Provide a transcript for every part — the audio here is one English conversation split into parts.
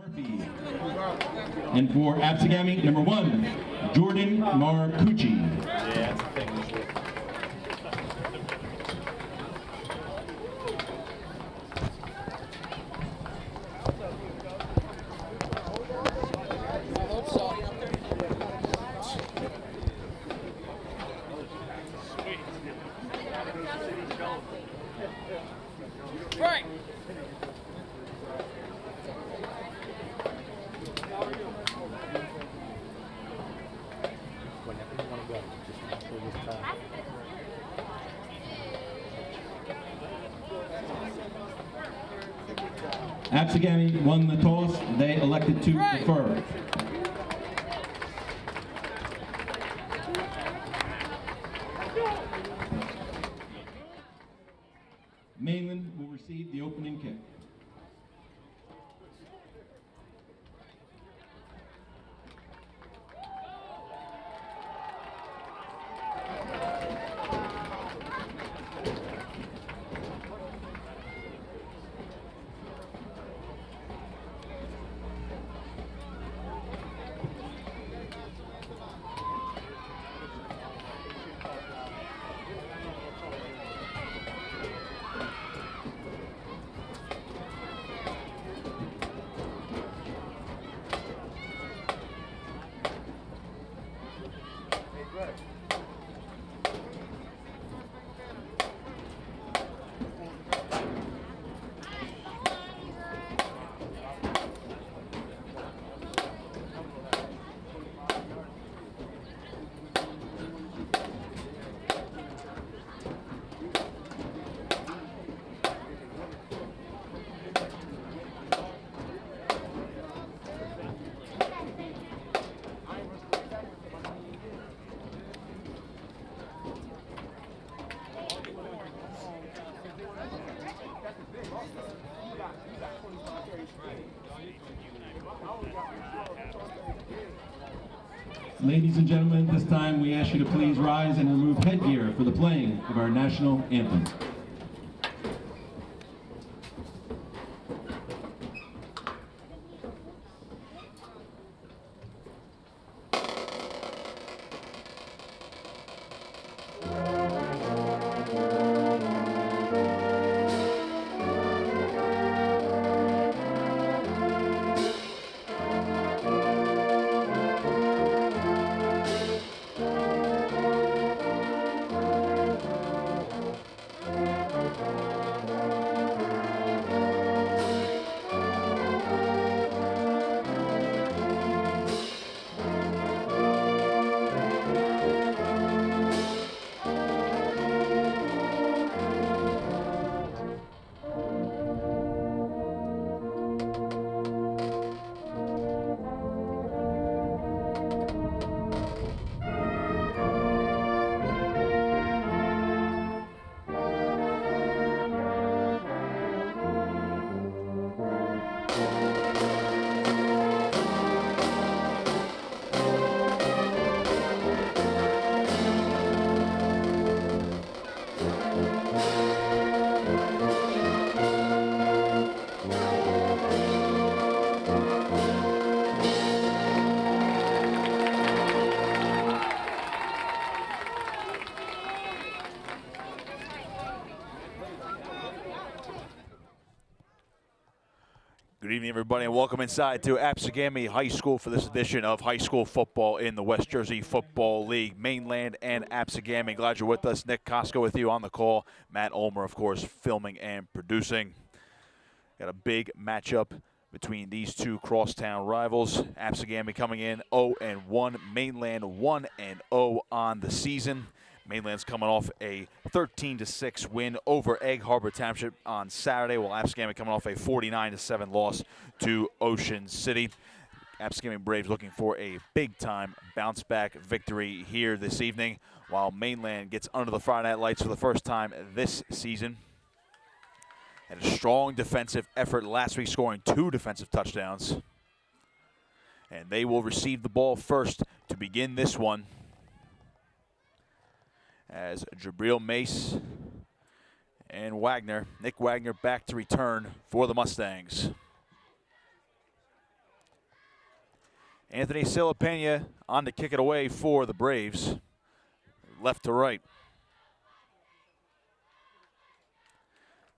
Murphy. And for Absegami, number 1, Jordan Marcucci. Yeah, that's a thing. Right. Whenever you want to go, just make sure this time. Absegami won the toss. They elected to defer. Mainland will receive the opening kick. Ladies and gentlemen, this time we ask you to please rise and remove headgear for the playing of our national anthem. Good evening, everybody, and welcome inside to Absegami High School for this edition of high school football in the West Jersey Football League. Mainland and Absegami. Glad you're with us. Nick Costco with you on the call. Matt Ulmer, of course, filming and producing. Got a big matchup between these two crosstown rivals. Absegami coming in 0-1. Mainland 1-0 on the season. Mainland's coming off a 13-6 win over Egg Harbor Township on Saturday, while Absegami coming off a 49-7 loss to Ocean City. Absegami Braves looking for a big-time bounce-back victory here this evening, while Mainland gets under the Friday Night Lights for the first time this season. Had a strong defensive effort last week, scoring 2 defensive touchdowns. And they will receive the ball first to begin this one, as Jabril Mace and Nick Wagner back to return for the Mustangs. Anthony Silapena on to kick it away for the Braves. Left to right.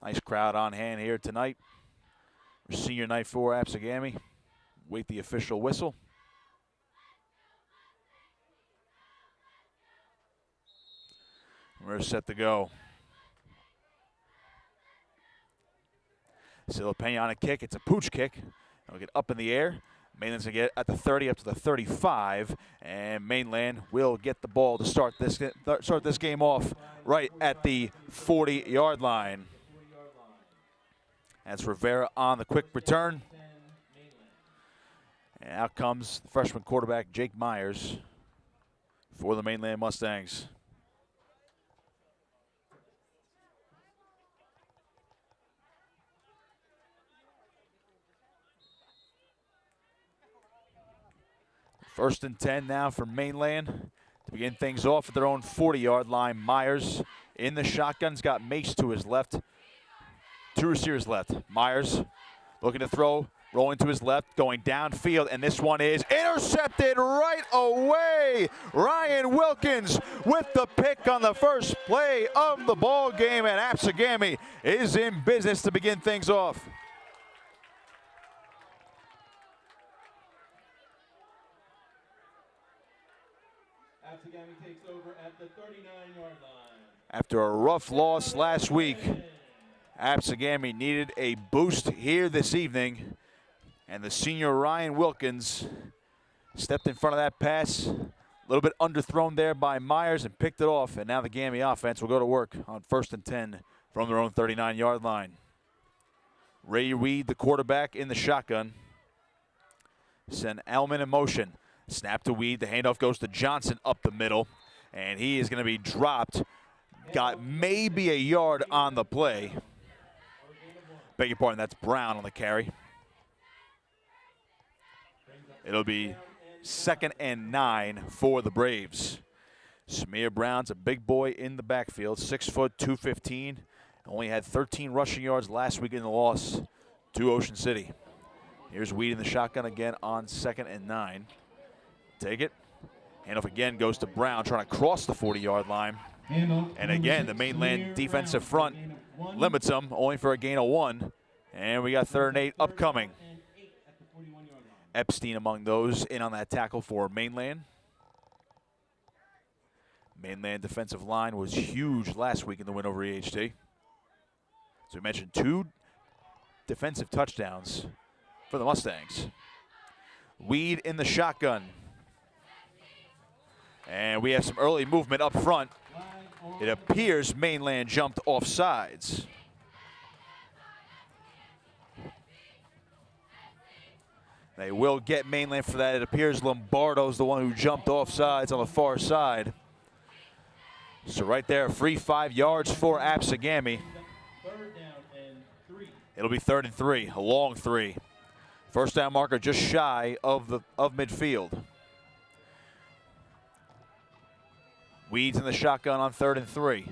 Nice crowd on hand here tonight. Senior night for Absegami. Wait the official whistle. We're set to go. Silapena on a kick. It's a pooch kick. It'll get up in the air. Mainland's going to get at the 30 up to the 35. And Mainland will get the ball to start this game off right at the 40-yard line. That's Rivera on the quick return. And out comes the freshman quarterback, Jake Myers, for the Mainland Mustangs. First and 10 now for Mainland to begin things off at their own 40-yard line. Myers in the shotgun's got Mace to his left. Two receivers left. Myers looking to throw, rolling to his left, going downfield, and this one is intercepted right away. Ryan Wilkins with the pick on the first play of the ball game, and Absegami is in business to begin things off. Absegami takes over at the 39-yard line. After a rough loss last week, Absegami needed a boost here this evening, and the senior Ryan Wilkins stepped in front of that pass. A little bit underthrown there by Myers and picked it off, and now the Gami offense will go to work on first and 10 from their own 39-yard line. Ray Reed, the quarterback, in the shotgun. Send Elman in motion. Snap to Weed. The handoff goes to Johnson up the middle, and he is going to be dropped. Got maybe a yard on the play. Beg your pardon, that's Brown on the carry. It'll be 2nd and 9 for the Braves. Samir Brown's a big boy in the backfield, 6 foot, 215. Only had 13 rushing yards last week in the loss to Ocean City. Here's Weed in the shotgun again on 2nd and 9. Take it. Handoff again goes to Brown, trying to cross the 40-yard line. And again, the Mainland defensive front limits them only for a gain of 1. And we got 3rd and 8 upcoming. Epstein among those in on that tackle for Mainland. Mainland defensive line was huge last week in the win over EHT. So we mentioned 2 defensive touchdowns for the Mustangs. Weed in the shotgun. And we have some early movement up front. It appears Mainland jumped off sides. They will get Mainland for that. It appears Lombardo's the one who jumped off sides on the far side. So right there, free 5 yards for Absegami. It'll be 3rd and 3, a long 3. First down marker just shy of midfield. Weeds in the shotgun on 3rd and 3.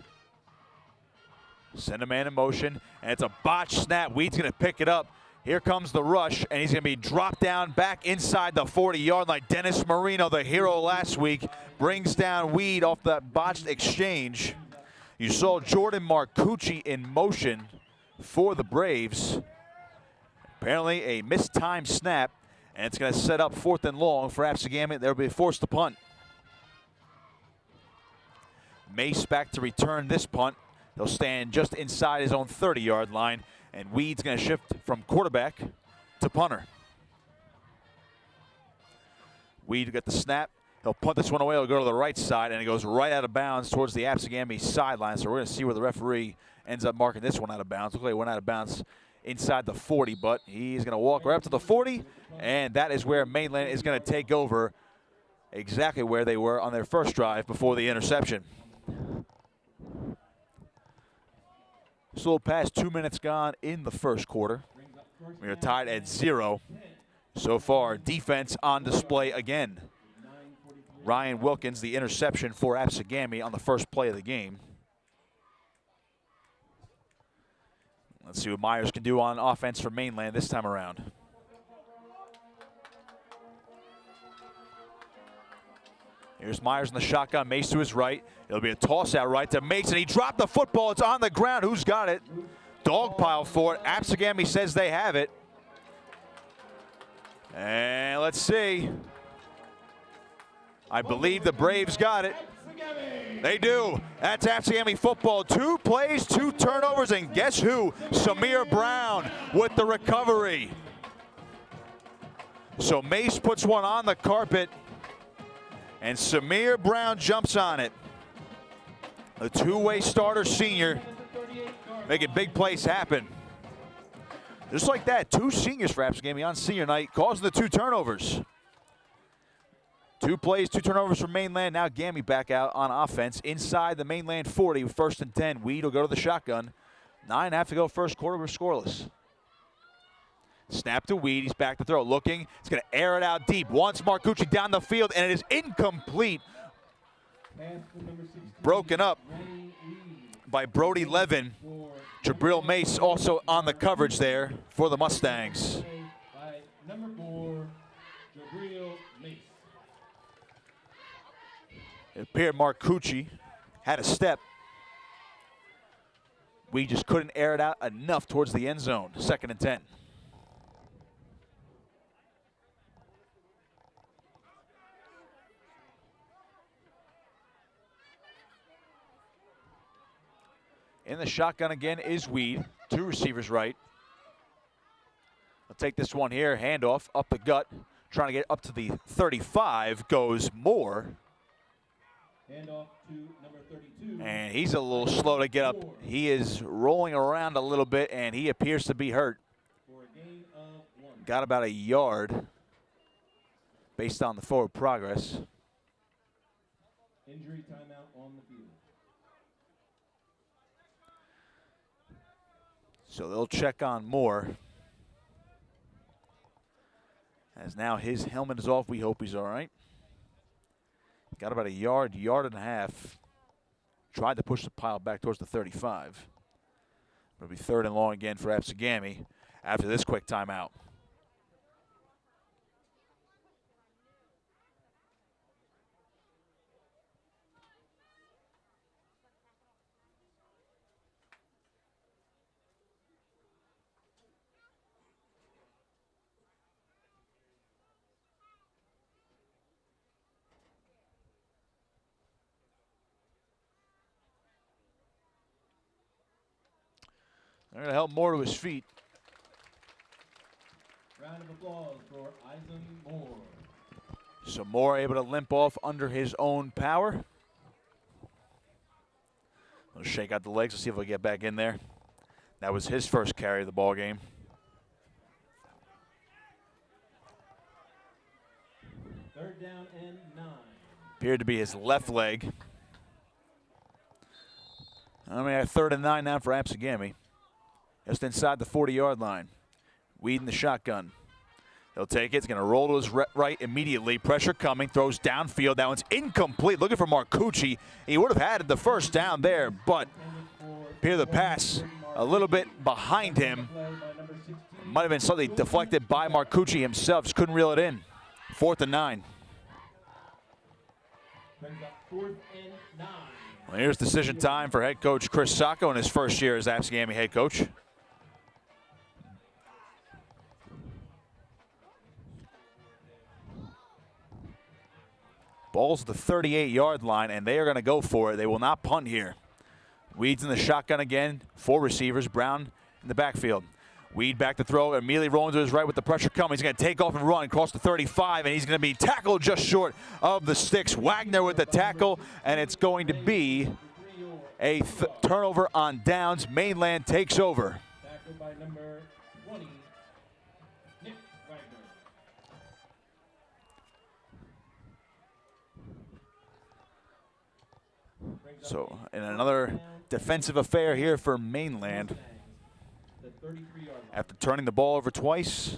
Send a man in motion, and it's a botch snap. Weeds going to pick it up. Here comes the rush, and he's going to be dropped down back inside the 40-yard line. Dennis Marino, the hero last week, brings down Weed off that botched exchange. You saw Jordan Marcucci in motion for the Braves. Apparently a mistimed snap, and it's going to set up 4th and long for Absegami. They'll be forced to punt. Mace back to return this punt. He'll stand just inside his own 30-yard line, and Weed's going to shift from quarterback to punter. Weed will get the snap. He'll punt this one away. He'll go to the right side, and it goes right out of bounds towards the Absegami sideline. So we're going to see where the referee ends up marking this one out of bounds. Looks like it went out of bounds inside the 40, but he's going to walk right up to the 40, and that is where Mainland is going to take over exactly where they were on their first drive before the interception. Just a little past 2 minutes gone in the first quarter. We are tied at 0. So far, defense on display again. Ryan Wilkins, the interception for Absegami on the first play of the game. Let's see what Myers can do on offense for Mainland this time around. Here's Myers in the shotgun, Mace to his right. It'll be a toss out right to Mason. He dropped the football. It's on the ground. Who's got it? Dog pile for it. Absegami says they have it. And let's see. I believe the Braves got it. They do. That's Absegami football. 2 plays, 2 turnovers, and guess who? Samir Brown with the recovery. So Mace puts one on the carpet, and Samir Brown jumps on it. A 2-way starter senior making big plays happen. Just like that, 2 seniors for Absegami on senior night, causing the 2 turnovers. 2 plays, 2 turnovers from Mainland. Now Gammy back out on offense inside the Mainland 40 with 1st and 10. Weed will go to the shotgun. 9.5 to go first quarter. We're scoreless. Snap to Weed. He's back to throw. Looking. He's going to air it out deep. Wants Marcucci down the field, and it is incomplete. Broken up by Brody Levin. Jabril Mace also on the coverage there for the Mustangs. Number 4, Jabril Mace. It appeared Marcucci had a step. We just couldn't air it out enough towards the end zone. 2nd and 10. In the shotgun again is Weed. 2 receivers right. I'll take this one here. Handoff up the gut. Trying to get up to the 35 goes Moore. Handoff to number 32. And he's a little slow to get up. He is rolling around a little bit, and he appears to be hurt. For a gain of 1. Got about a yard based on the forward progress. Injury timeout on the field. So they'll check on Moore. As now his helmet is off, we hope he's all right. Got about a yard, yard and a half. Tried to push the pile back towards the 35. It'll be 3rd and long again for Absegami after this quick timeout. They're going to help Moore to his feet. Round of applause for Eisen Moore. So Moore able to limp off under his own power. We'll shake out the legs. Let's see if he'll get back in there. That was his first carry of the ball game. Third down and 9. Appeared to be his left leg. I mean, 3rd and 9 now for Absegami. Just inside the 40-yard line. Weed in the shotgun. He'll take it. He's going to roll to his right immediately. Pressure coming. Throws downfield. That one's incomplete. Looking for Marcucci. He would have had the first down there, but here the pass a little bit behind him. Might have been slightly deflected by Marcucci himself. Just couldn't reel it in. 4th and 9. Fourth and 9. Well, here's decision time for head coach Chris Sacco in his first year as Absegami head coach. Ball's at the 38-yard line, and they are going to go for it. They will not punt here. Weed's in the shotgun again. 4 receivers. Brown in the backfield. Weed back to throw, immediately rolling to his right with the pressure coming. He's going to take off and run across the 35, and he's going to be tackled just short of the sticks. Wagner with the tackle, and it's going to be a turnover on downs. Mainland takes over. Tackled by number 20, Nick Wagner. So, in another defensive affair here for Mainland. After turning the ball over twice,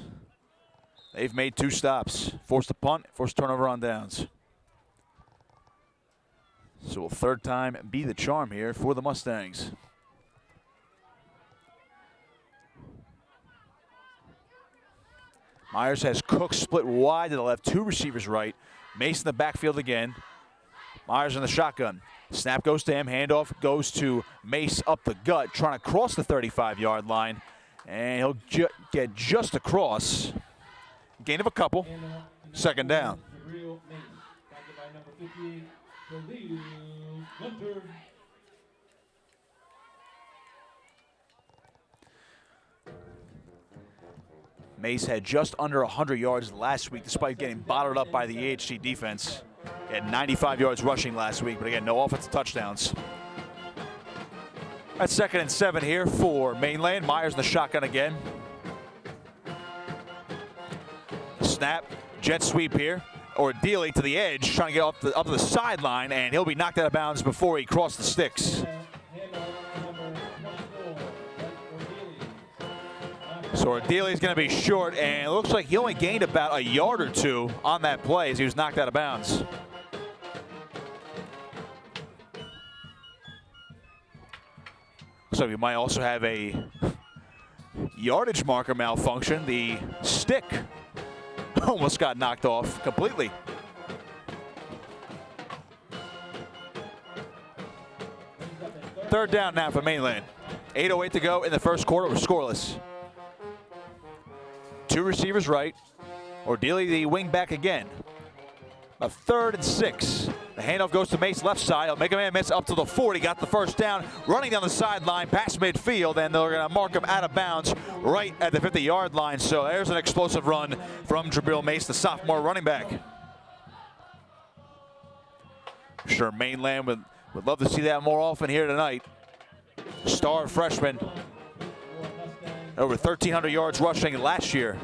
they've made 2 stops. Forced a punt, forced turnover on downs. So will 3rd time be the charm here for the Mustangs. Myers has Cook split wide to the left, 2 receivers right. Mason in the backfield again. Myers in the shotgun. Snap goes to him. Handoff goes to Mace up the gut, trying to cross the 35-yard line. And he'll get just across. Gain of a couple. Second down. Mace had just under 100 yards last week, despite getting bottled up by the AHC defense. He had 95 yards rushing last week, but again, no offensive touchdowns. That's 2nd and 7 here for Mainland. Myers in the shotgun again. Snap, jet sweep here. Ordeely to the edge, trying to get up to the sideline, and he'll be knocked out of bounds before he crossed the sticks. So Ordeely is going to be short, and it looks like he only gained about a yard or two on that play as he was knocked out of bounds. So we might also have a yardage marker malfunction. The stick almost got knocked off completely. Third down now for Mainland. 8:08 to go in the first quarter. We're scoreless. 2 receivers right. Ordeely the wing back again. A 3rd and 6. The handoff goes to Mace left side. He'll make a man miss up to the 40. Got the first down. Running down the sideline past midfield, and they're going to mark him out of bounds right at the 50-yard line. So there's an explosive run from Jabril Mace, the sophomore running back. I'm sure Mainland would love to see that more often here tonight. Star freshman. Over 1,300 yards rushing last year.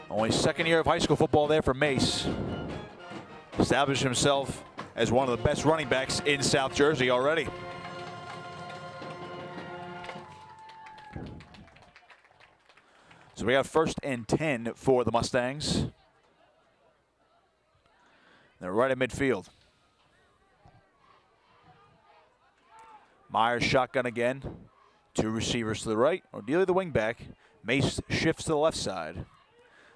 Only 2nd year of high school football there for Mace. Established himself as one of the best running backs in South Jersey already. So we have 1st and 10 for the Mustangs. They're right at midfield. Myers shotgun again. 2 receivers to the right. Ordeely the wing back. Mace shifts to the left side.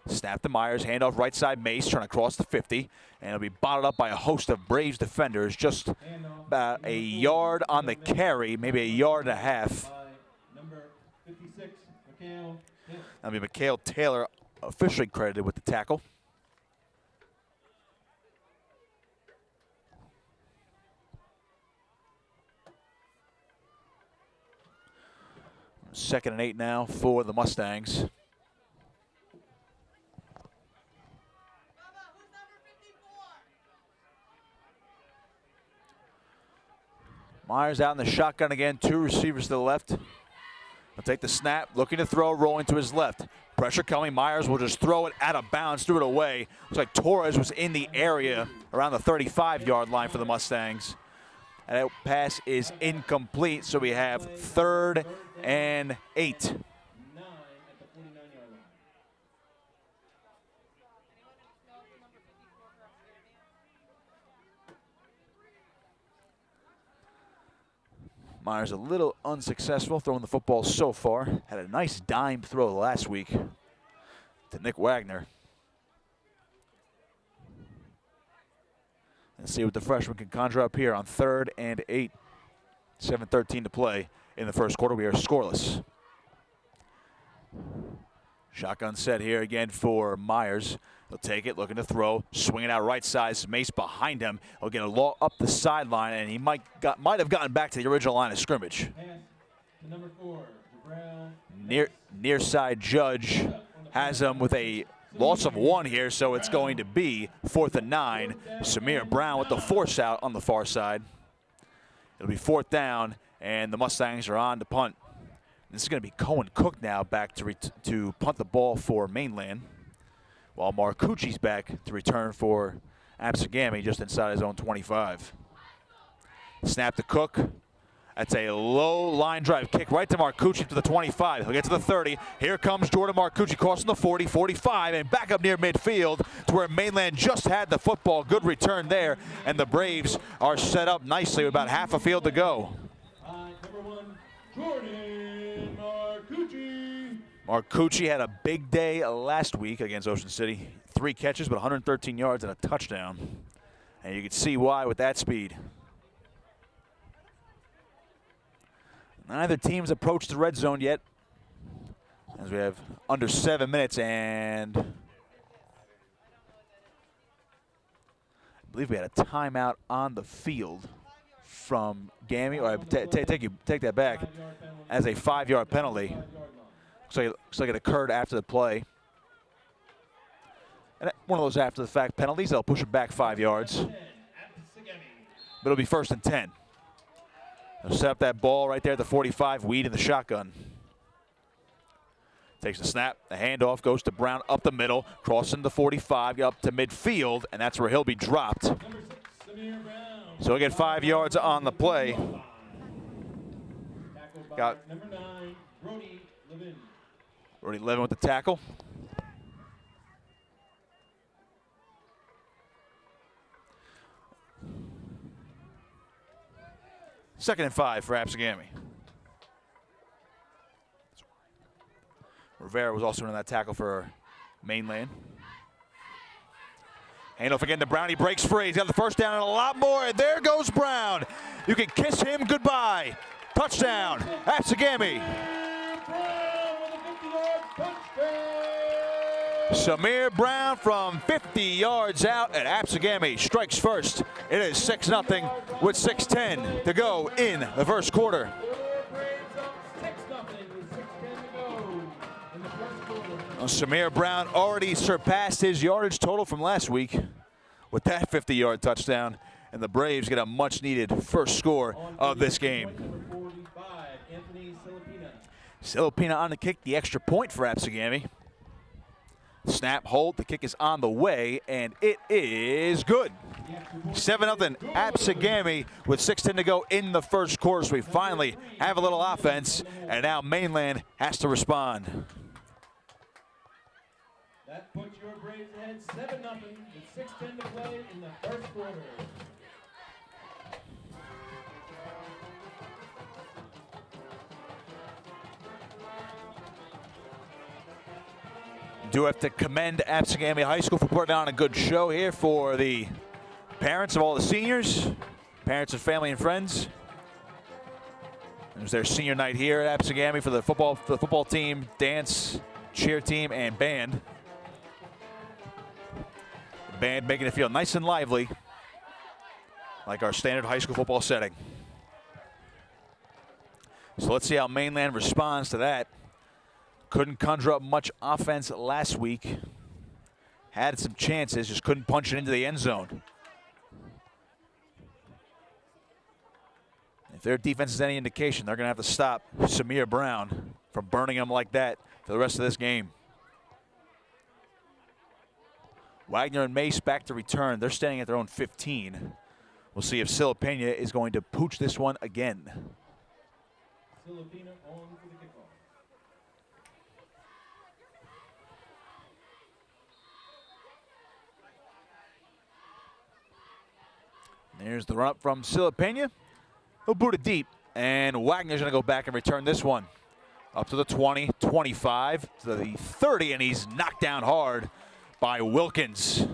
Snap to Myers, handoff right side. Mace trying to cross the 50, and it'll be bottled up by a host of Braves defenders. Just about a yard on the carry, maybe a yard and a half. That'll be Mikhail Taylor officially credited with the tackle. Second and 8 now for the Mustangs. Myers out in the shotgun again, 2 receivers to the left. He'll take the snap, looking to throw, rolling to his left. Pressure coming, Myers will just throw it out of bounds, threw it away. Looks like Torres was in the area around the 35-yard line for the Mustangs. And that pass is incomplete, so we have 3rd and 8. Myers a little unsuccessful throwing the football so far. Had a nice dime throw last week to Nick Wagner. And see what the freshman can conjure up here on 3rd and 8. 7:13 to play in the first quarter. We are scoreless. Shotgun set here again for Myers. He'll take it, looking to throw, swing it out right side. Mace behind him. He'll get a law up the sideline, and he might have gotten back to the original line of scrimmage. Number 4, Near side Judge has him with a loss of 1 here, so it's going to be 4th and 9. Samir Brown with the force out on the far side. It'll be 4th down, and the Mustangs are on to punt. This is going to be Cohen Cook now back to punt the ball for Mainland, while Marcucci's back to return for Absegami just inside his own 25. Snap to Cook. That's a low line drive kick right to Marcucci to the 25. He'll get to the 30. Here comes Jordan Marcucci crossing the 40, 45, and back up near midfield to where Mainland just had the football. Good return there, and the Braves are set up nicely with about half a field to go. Number 1, Jordan Marcucci. Marcucci had a big day last week against Ocean City. 3 catches, but 113 yards and a touchdown. And you can see why with that speed. Neither team's approached the red zone yet, as we have under 7 minutes, and I believe we had a timeout on the field from Gammy. Or take that back, as a 5-yard penalty. Looks like it occurred after the play. And one of those after the fact penalties, they'll push it back 5 yards. But it'll be 1st and 10. They'll set up that ball right there at the 45, Weed in the shotgun. Takes the snap, the handoff goes to Brown up the middle, crossing the 45, up to midfield, and that's where he'll be dropped. So he'll get 5 yards on the play. Got Brody Levin with the tackle. Second and 5 for Absegami. Rivera was also in that tackle for Mainland. Handoff again to Brown. He breaks free. He's got the first down and a lot more. And there goes Brown. You can kiss him goodbye. Touchdown, Absegami. Samir Brown from 50 yards out, and Absegami strikes first. It is 6-0 with 6:10 to go in the first quarter. Well, Samir Brown already surpassed his yardage total from last week with that 50-yard touchdown, and the Braves get a much-needed first score of this game. Silipina on the kick, the extra point for Absegami. Snap, hold, the kick is on the way, and it is good. 7-0 Absegami with 6:10 to go in the first quarter. So we finally have a little offense, and now Mainland has to respond. That puts your Braves ahead 7-0 with 6:10 to play in the first quarter. Do have to commend Absegami High School for putting on a good show here for the parents of all the seniors, parents and family and friends. It was their senior night here at Absegami for the football team, dance, cheer team, and band. The band making it feel nice and lively, like our standard high school football setting. So let's see how Mainland responds to that. Couldn't conjure up much offense last week. Had some chances, just couldn't punch it into the end zone. If their defense is any indication, they're going to have to stop Samir Brown from burning him like that for the rest of this game. Wagner and Mace back to return. They're standing at their own 15. We'll see if Silipina is going to pooch this one again. Silipina on for the kickoff. There's the run up from Silipina. He'll boot it deep, and Wagner's going to go back and return this one. Up to the 20, 25, to the 30, and he's knocked down hard by Wilkins.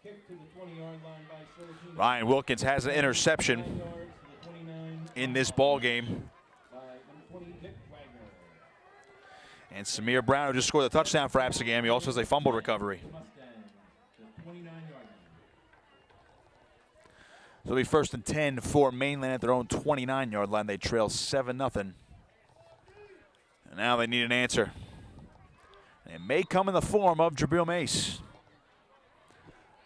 Kick to the 20-yard line by Silipina. Ryan Wilkins has an interception in this ball game. And Samir Brown, who just scored the touchdown for Absegami, also has a fumble recovery. So it'll be 1st and 10 for Mainland at their own 29-yard line. They trail 7-0. And now they need an answer. And it may come in the form of Jabril Mace.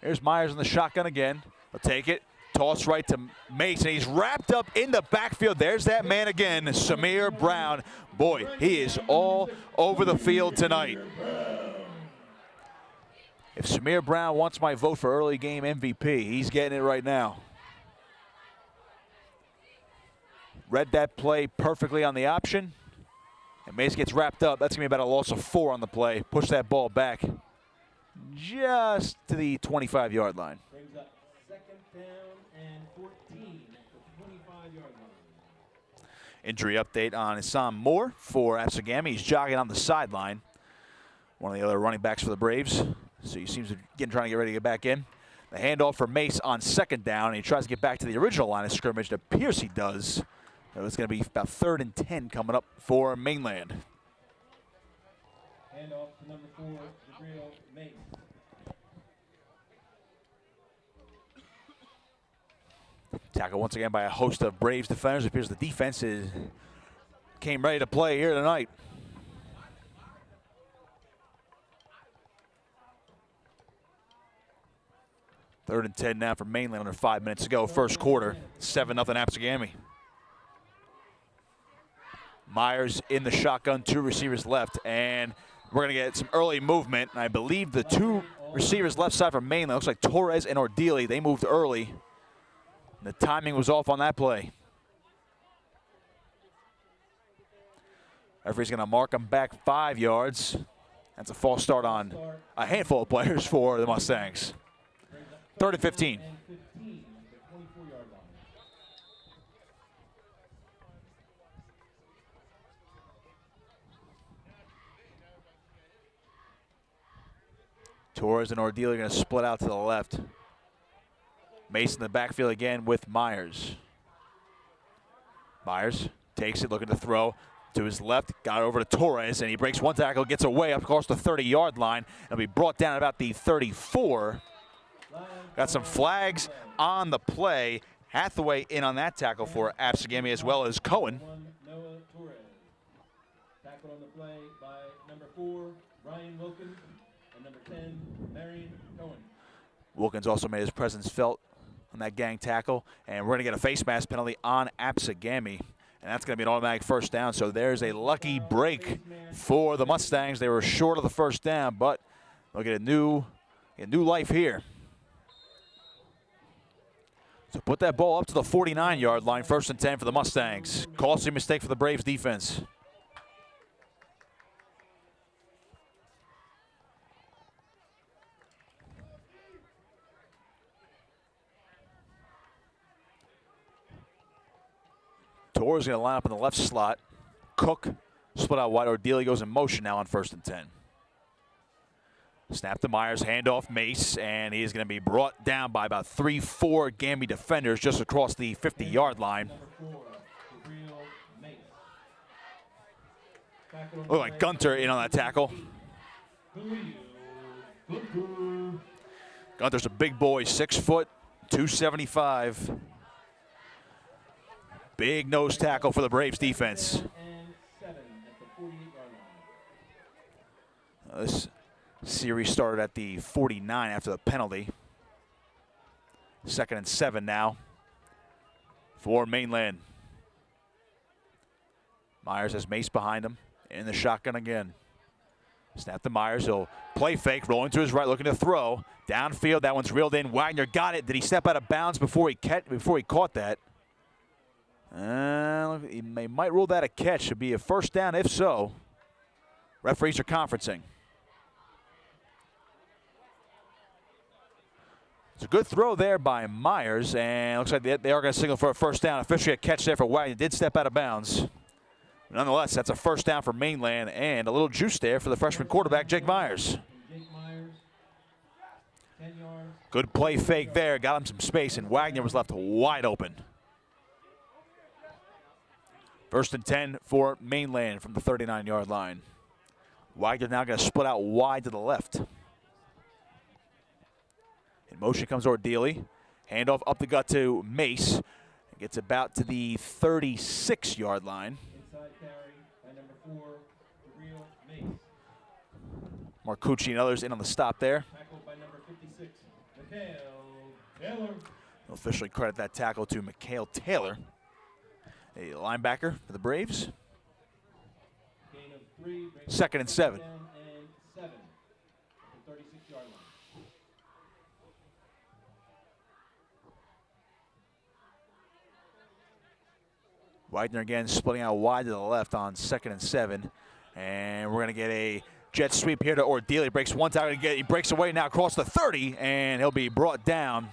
Here's Myers in the shotgun again. He'll take it. Toss right to Mace, and he's wrapped up in the backfield. There's that man again, Samir Brown. Boy, he is all over the field tonight. If Samir Brown wants my vote for early game MVP, he's getting it right now. Read that play perfectly on the option. And Mace gets wrapped up. That's going to be about a loss of 4 on the play. Push that ball back just to the 25-yard line. Brings up 2nd down and 14 at the 25-yard line. Injury update on Sam Moore for Absegami. He's jogging on the sideline. One of the other running backs for the Braves. So he seems to be trying to get ready to get back in. The handoff for Mace on second down, and he tries to get back to the original line of scrimmage. It appears he does. So it's going to be about 3rd and 10 coming up for Mainland. Handoff to number 4, Gabriel Mace. Tackle once again by a host of Braves defenders. It appears the defense came ready to play here tonight. Third and 10 now for Mainland under 5 minutes to go. First quarter, 7-0 Absegami. Myers in the shotgun, 2 receivers left, and we're going to get some early movement. And I believe the 2 receivers left side for Mainland, looks like Torres and Ordili, they moved early. The timing was off on that play. Referee's going to mark him back 5 yards. That's a false start on a handful of players for the Mustangs. 3rd and 15. Torres and Ordili are going to split out to the left. Mason in the backfield again with Myers. Myers takes it, looking to throw to his left, got it over to Torres, and he breaks one tackle, gets away up across the 30-yard line, and be brought down at about the 34. Got some flags on the play. Hathaway in on that tackle for Absegami, as well as Cohen. Noah Torres. Tackled on the play by number 4, Ryan Wilkins, and number 10, Marion Cohen. Wilkins also made his presence felt on that gang tackle, and we're going to get a face mask penalty on Absegami, and that's going to be an automatic first down. So there's a lucky break for the Mustangs. They were short of the first down, but they'll get a new life here. So put that ball up to the 49-yard line, 1st and 10 for the Mustangs. Costly mistake for the Braves defense. Torres going to line up in the left slot. Cook split out wide. Ordili goes in motion now on 1st and 10. Snap to Myers, handoff Mace, and he is going to be brought down by about 3-4 Gamby defenders just across the 50-yard line. Look like Gunter in on that tackle. Gunter's a big boy, 6 foot, 275. Big nose tackle for the Braves defense. This series started at the 49 after the penalty. 2nd and 7 now for Mainland. Myers has Mace behind him in the shotgun again. Snap to Myers. He'll play fake, rolling to his right, looking to throw. Downfield, that one's reeled in. Wagner got it. Did he step out of bounds before he caught that? He might rule that a catch. Should be a first down if so. Referees are conferencing. It's a good throw there by Myers, and looks like they are going to signal for a first down. Officially a catch there for Wagner. Did step out of bounds. Nonetheless, that's a first down for Mainland, and a little juice there for the freshman quarterback, Jake Myers. Good play fake there. Got him some space, and Wagner was left wide open. 1st and 10 for Mainland from the 39-yard line. Wagner now going to split out wide to the left. In motion comes Ordili. Handoff up the gut to Mace. Gets about to the 36-yard line. Inside carry by number 4, Gabriel Mace. Marcucci and others in on the stop there. Tackled by number 56, Mikhail Taylor. We'll officially credit that tackle to Mikhail Taylor, a linebacker for the Braves. Gain of 3. 2nd and 7. Down and 7 at the 36-yard line. Wagner again splitting out wide to the left on 2nd and 7. And we're going to get a jet sweep here to Ordili. Breaks one tackle again. He breaks away now across the 30, and he'll be brought down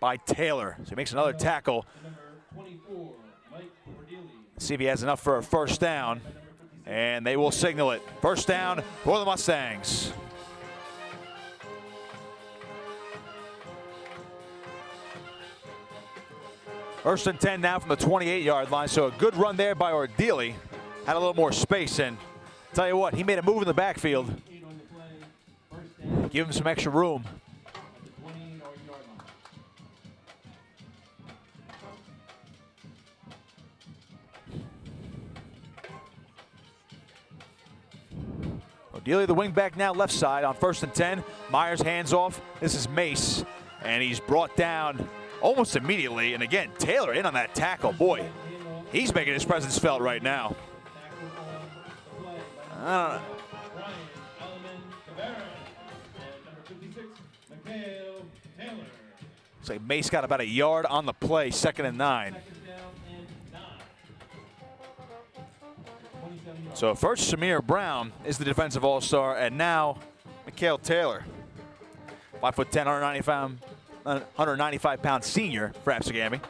by Taylor. So he makes another tackle. Number 24, Mike See if he has enough for a first down. And they will signal it. First down for the Mustangs. First and 10 now from the 28-yard line. So a good run there by Ordili. Had a little more space, and tell you what, he made a move in the backfield. Give him some extra room. Ordili, the wing back now, left side on first and 10. Myers hands off. This is Mace, and he's brought down almost immediately. And again, Taylor in on that tackle. Boy, he's making his presence felt right now. I don't know. Looks like Mace got about a yard on the play, 2nd and 9. So first, Samir Brown is the defensive all-star, and now Mikhail Taylor. 5'10", 195-pound senior for Absegami.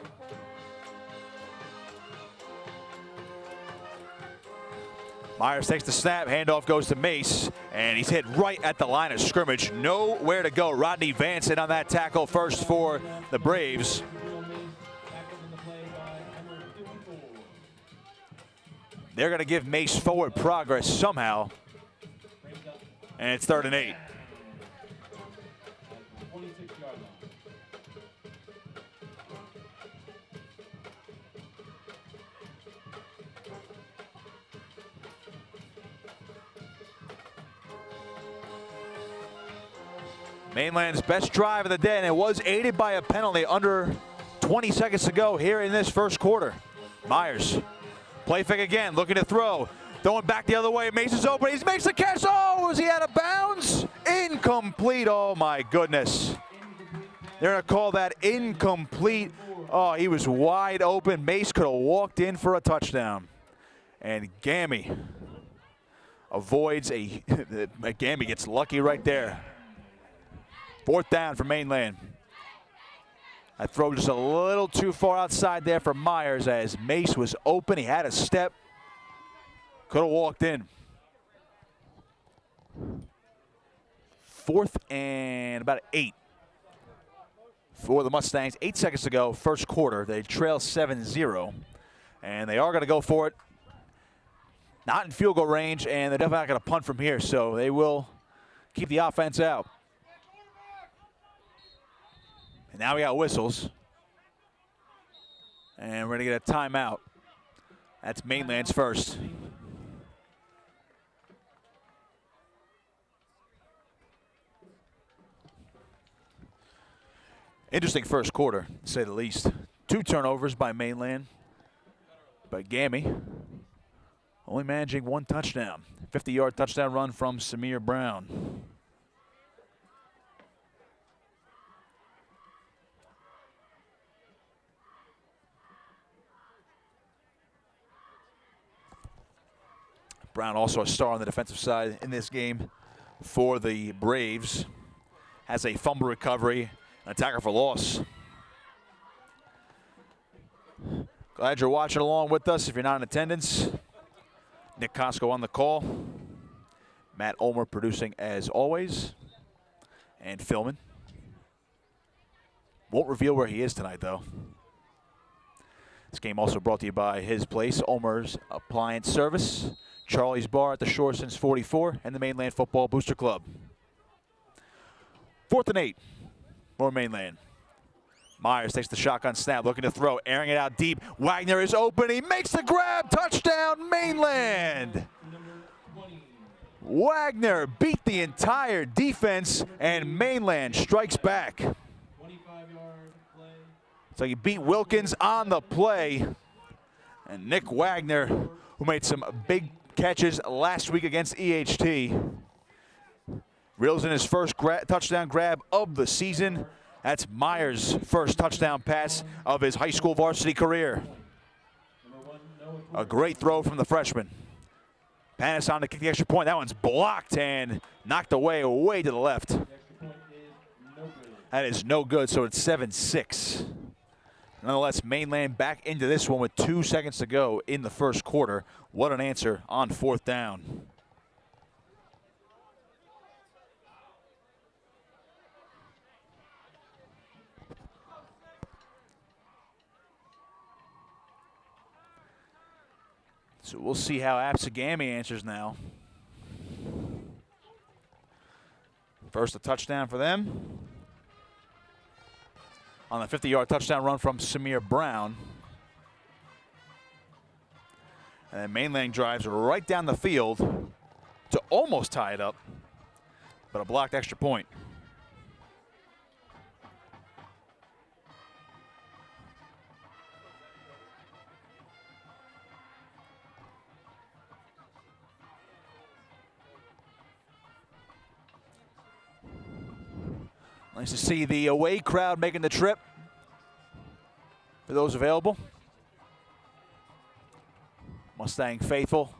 Myers takes the snap, handoff goes to Mace, and he's hit right at the line of scrimmage. Nowhere to go. Rodney Vance in on that tackle first for the Braves. They're going to give Mace forward progress somehow, and it's 3rd and 8. Mainland's best drive of the day, and it was aided by a penalty under 20 seconds to go here in this first quarter. Myers, play fake again, looking to throw. Throwing back the other way, Mason's open, he makes the catch. Oh, is he out of bounds? Incomplete, oh my goodness. They're gonna call that incomplete. Oh, he was wide open. Mace could have walked in for a touchdown. And Gammy avoids Gammy gets lucky right there. 4th down for Mainland. That throw just a little too far outside there for Myers as Mace was open. He had a step. Could have walked in. 4th and about 8 for the Mustangs. 8 seconds to go, first quarter. They trail 7-0. And they are going to go for it. Not in field goal range, and they're definitely not going to punt from here, so they will keep the offense out. And now we got whistles. And we're going to get a timeout. That's Mainland's first. Interesting first quarter, to say the least. 2 turnovers by Mainland. But Gammy only managing 1 touchdown. 50-yard touchdown run from Samir Brown. Brown also a star on the defensive side in this game for the Braves. Has a fumble recovery, an tackle for loss. Glad you're watching along with us if you're not in attendance. Nick Costco on the call. Matt Ulmer producing as always. And filming. Won't reveal where he is tonight though. This game also brought to you by his place, Ulmer's Appliance Service. Charlie's Bar at the Shore since '44, and the Mainland Football Booster Club. 4th and 8 for Mainland. Myers takes the shotgun snap, looking to throw, airing it out deep. Wagner is open, he makes the grab, touchdown Mainland! Wagner beat the entire defense, and Mainland strikes back. So he beat Wilkins on the play, and Nick Wagner, who made some big catches last week against EHT, reels in his first touchdown grab of the season. That's Myers' first touchdown pass of his high school varsity career. A great throw from the freshman. Panis on to kick the extra point. That one's blocked and knocked away way to the left. That is no good, so it's 7-6. Nonetheless, Mainland back into this one with 2 seconds to go in the first quarter. What an answer on 4th down. So we'll see how Absegami answers now. First, a touchdown for them. On the 50-yard touchdown run from Samir Brown. And then Mainland drives right down the field to almost tie it up, but a blocked extra point. Nice to see the away crowd making the trip for those available. Mustang faithful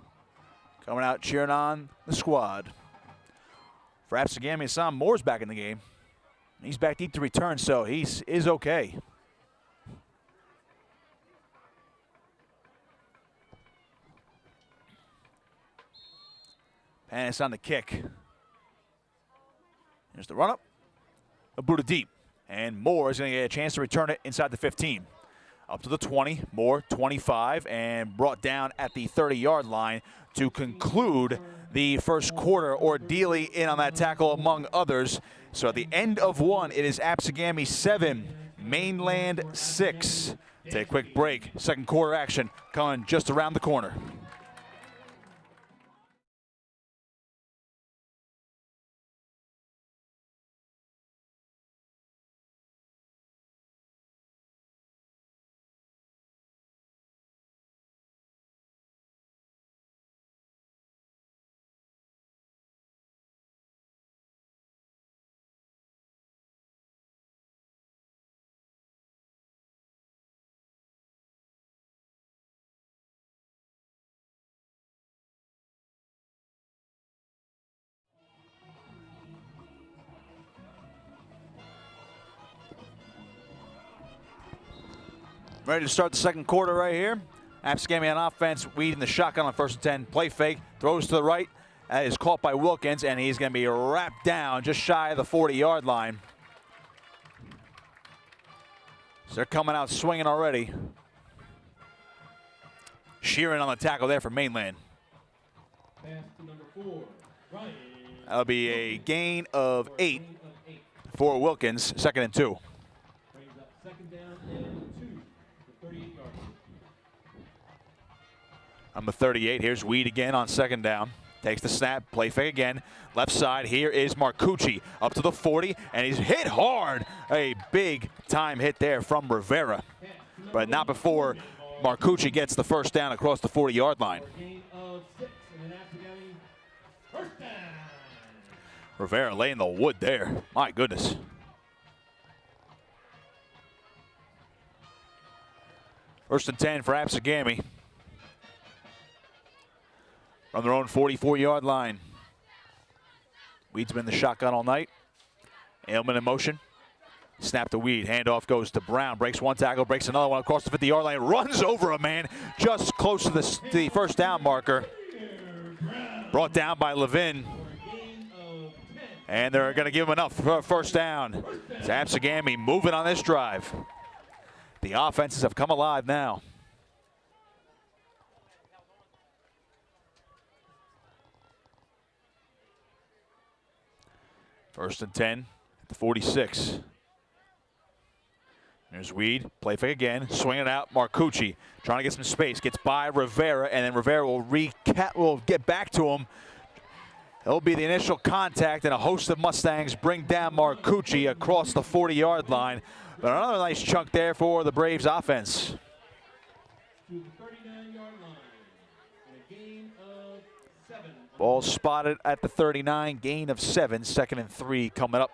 coming out cheering on the squad. For Absegami, Sam Moore's back in the game. He's back deep to return, so he is okay. Pass on the kick. Here's the run up. A Buddha deep. And Moore is going to get a chance to return it inside the 15. Up to the 20, Moore 25, and brought down at the 30-yard line to conclude the first quarter. Ordeally in on that tackle among others. So at the end of one, it is Absegami 7, Mainland 6. Take a quick break. Second quarter action coming just around the corner. Ready to start the second quarter right here. Absegami on offense, Weed in the shotgun on 1st and 10. Play fake, throws to the right. That is caught by Wilkins, and he's going to be wrapped down just shy of the 40-yard line. So they're coming out swinging already. Sheeran on the tackle there for Mainland. Pass to number 4, Ryan. That'll be a gain of 8 for Wilkins, 2nd and 2. Brings up 2nd down and 2, the 38-yard line. Number 38, here's Weed again on 2nd down. Takes the snap, play fake again. Left side, here is Marcucci up to the 40, and he's hit hard. A big time hit there from Rivera, but not before Marcucci gets the first down across the 40-yard line. Gain of 6, and then Absegami, first down. Rivera laying the wood there. My goodness. First and 10 for Absegami. From their own 44-yard line. Weed's been in the shotgun all night. Ailman in motion. Snap to Weed. Handoff goes to Brown. Breaks one tackle, breaks another one across the 50-yard line. Runs over a man just close to the first down marker. Brought down by Levin. And they're going to give him enough for a first down. It's Absegami moving on this drive. The offenses have come alive now. First and 10 at the 46. There's Weed, play fake again, swing it out. Marcucci trying to get some space, gets by Rivera, and then Rivera will get back to him. It'll be the initial contact, and a host of Mustangs bring down Marcucci across the 40-yard line. But another nice chunk there for the Braves offense. To the 39-yard line, and a gain of 7. Ball spotted at the 39, gain of 7, 2nd and 3 coming up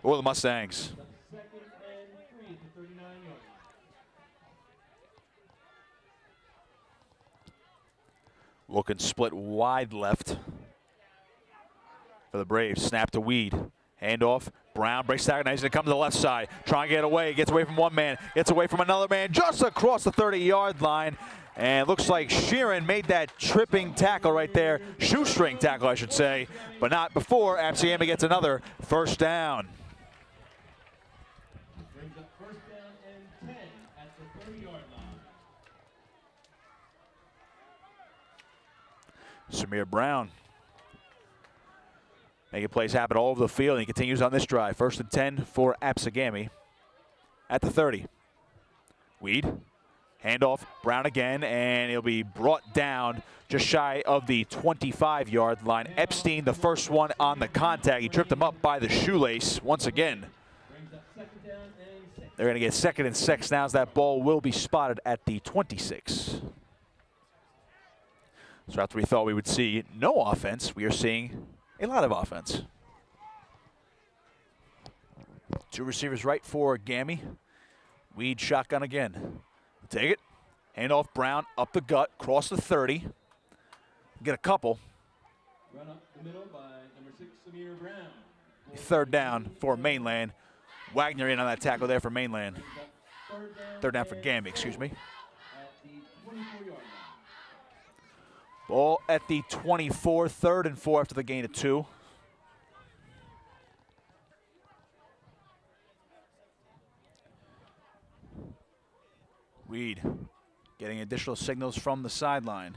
for the Mustangs. 2nd and 3 at the 39-yard line. Looking split wide left for the Braves. Snap to Weed. Handoff. Brown breaks tackle. Now he's going to come to the left side. Trying to get away. Gets away from one man. Gets away from another man. Just across the 30-yard line. And it looks like Sheeran made that tripping tackle right there. Shoestring tackle, I should say. But not before Absegami gets another first down. Brings up first down and 10 at the 30-yard line. Samir Brown making plays happen all over the field. And he continues on this drive. First and 10 for Absegami at the 30. Weed. Handoff, Brown again, and he'll be brought down just shy of the 25-yard line. Epstein, the first one on the contact. He tripped him up by the shoelace once again. They're going to get 2nd and 6 now as that ball will be spotted at the 26. So after we thought we would see no offense, we are seeing a lot of offense. Two receivers right for Gammy. Weed shotgun again. Take it. Hand off Brown up the gut, cross the 30. Get a couple. Run up the middle by number 6, Samir Brown. Third down for Mainland. Wagner in on that tackle there for Mainland. Third down for Gammy, excuse me. At the 24-yard line. Ball at the 24, 3rd and 4 after the gain of 2. Weed getting additional signals from the sideline.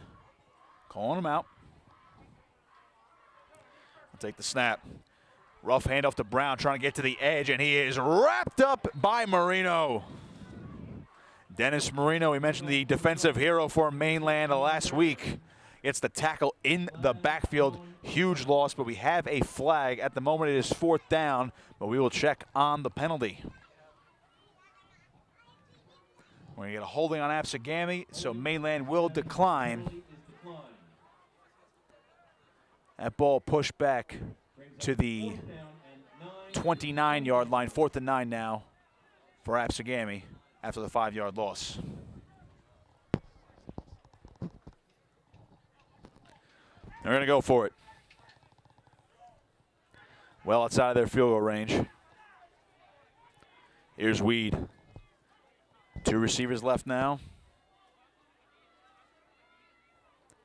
Calling him out. I'll take the snap. Rough handoff to Brown, trying to get to the edge, and he is wrapped up by Marino. Dennis Marino, we mentioned the defensive hero for Mainland last week. Gets the tackle in the backfield. Huge loss, but we have a flag. At the moment, it is 4th down, but we will check on the penalty. We're going to get a holding on Absegami, so Mainland will decline. That ball pushed back to the 29-yard line. 4th and 9 now for Absegami after the 5-yard loss. They're going to go for it. Well outside of their field goal range. Here's Weed. 2 receivers left now.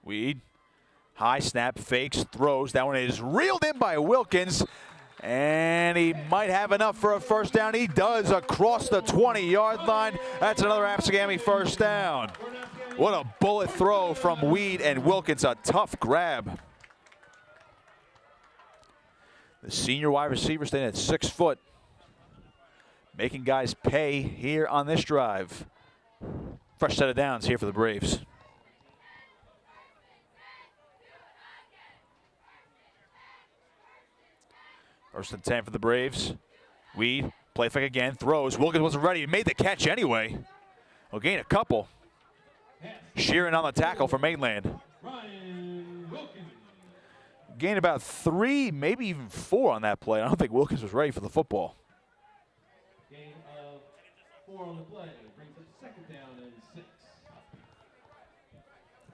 Weed. High snap, fakes, throws. That one is reeled in by Wilkins. And he might have enough for a first down. He does across the 20-yard line. That's another Absegami first down. What a bullet throw from Weed and Wilkins. A tough grab. The senior wide receiver staying at 6 foot. Making guys pay here on this drive. Fresh set of downs here for the Braves. First and 10 for the Braves. Weed, play fake again, throws. Wilkins wasn't ready. He made the catch anyway. He'll gain a couple. Sheeran on the tackle for Mainland. Gained about 3, maybe even 4 on that play. I don't think Wilkins was ready for the football. Gain of 4 on the play. Brings up 2nd down and 6.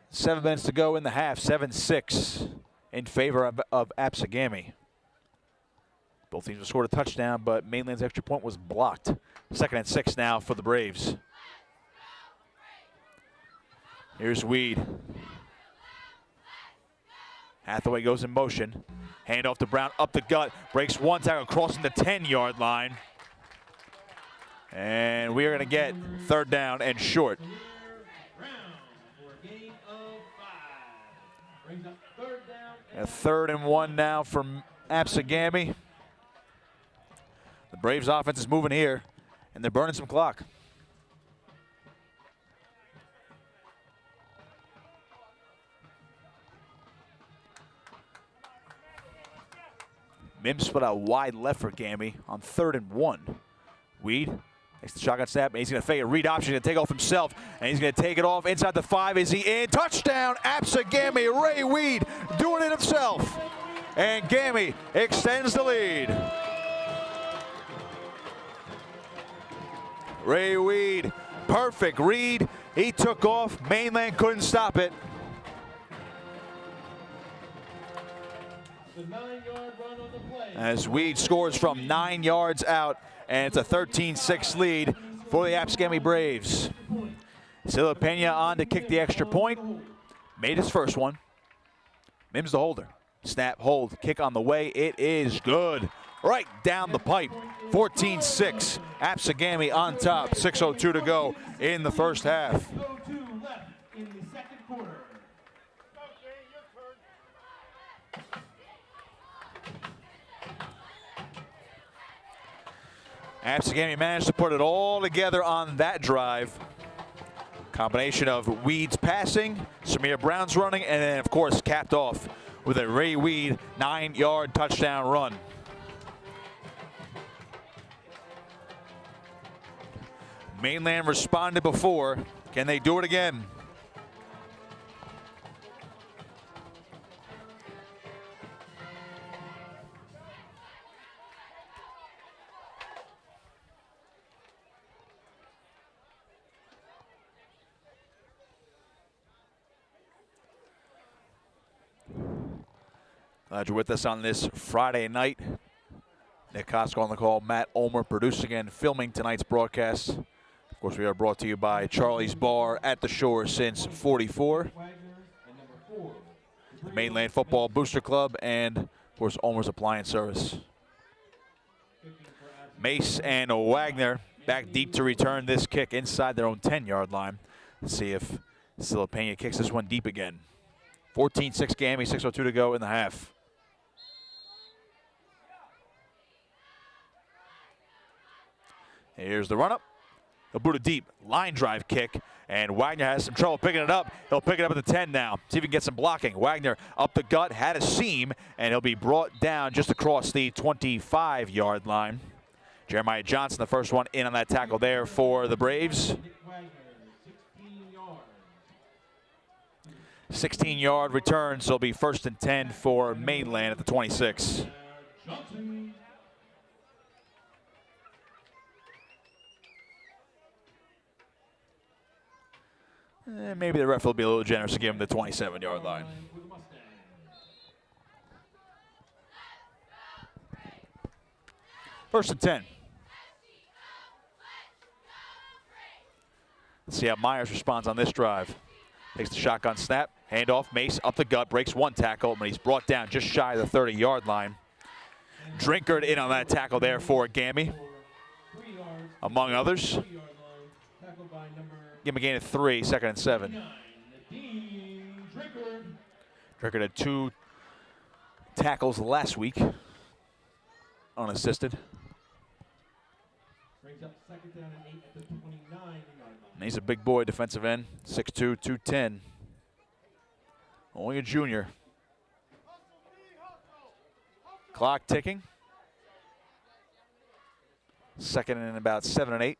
7 minutes to go in the half. 7-6 in favor of Absegami. Both teams have scored a touchdown, but Mainland's extra point was blocked. 2nd and 6 now for the Braves. Here's Weed. Hathaway goes in motion. Hand off to Brown, up the gut. Breaks one tackle, crossing the 10-yard line. And we are going to get 3rd down and short. A 3rd and 1 now from Absegami. The Braves offense is moving here, and they're burning some clock. Mims put out wide left for Gammy on 3rd and 1. Weed takes the shotgun snap, and he's going to fake a read option. He's going to take off himself, and he's going to take it off inside the 5. Is he in? Touchdown, Absegami. Ray Weed doing it himself. And Gammy extends the lead. Ray Weed, perfect read. He took off. Mainland couldn't stop it. The 9-yard run on the play. As Weed scores from 9 yards out, and it's a 13-6 lead for the Absegami Braves. Sila Pena on to kick the extra point. Made his first one. Mims the holder. Snap, hold, kick on the way. It is good. Right down the pipe. 14-6. Absegami on top. 6:02 to go in the first half. 6:02 left in the second quarter. Absegami managed to put it all together on that drive. Combination of Weed's passing, Samir Brown's running, and then, of course, capped off with a Ray Weed 9-yard touchdown run. Mainland responded before. Can they do it again? Glad you're with us on this Friday night. Nick Costco on the call, Matt Ulmer producing and filming tonight's broadcast. Of course, we are brought to you by Charlie's Bar at the Shore since '44. The Mainland Football Booster Club, and, of course, Ulmer's Appliance Service. Mace and Wagner back deep to return this kick inside their own 10-yard line. Let's see if Sila Pena kicks this one deep again. 14-6 Gammy, 6:02 to go in the half. Here's the run-up. He'll boot it deep. Line drive kick. And Wagner has some trouble picking it up. He'll pick it up at the 10 now. See if he can get some blocking. Wagner up the gut, had a seam, and he'll be brought down just across the 25-yard line. Jeremiah Johnson, the first one in on that tackle there for the Braves. 16-yard return, so it'll be 1st and 10 for Mainland at the 26. Maybe the ref will be a little generous to give him the 27-yard line. First and 10. Let's see how Myers responds on this drive. Takes the shotgun snap, handoff, Mace up the gut, breaks one tackle, but he's brought down just shy of the 30-yard line. Drinkard in on that tackle there for Gammy, among others. Give him a gain of 3, 2nd and 7. Drinkard had 2 tackles last week, unassisted. And he's a big boy, defensive end, 6'2", 210. Only a junior. Clock ticking. 2nd and about 7 and 8.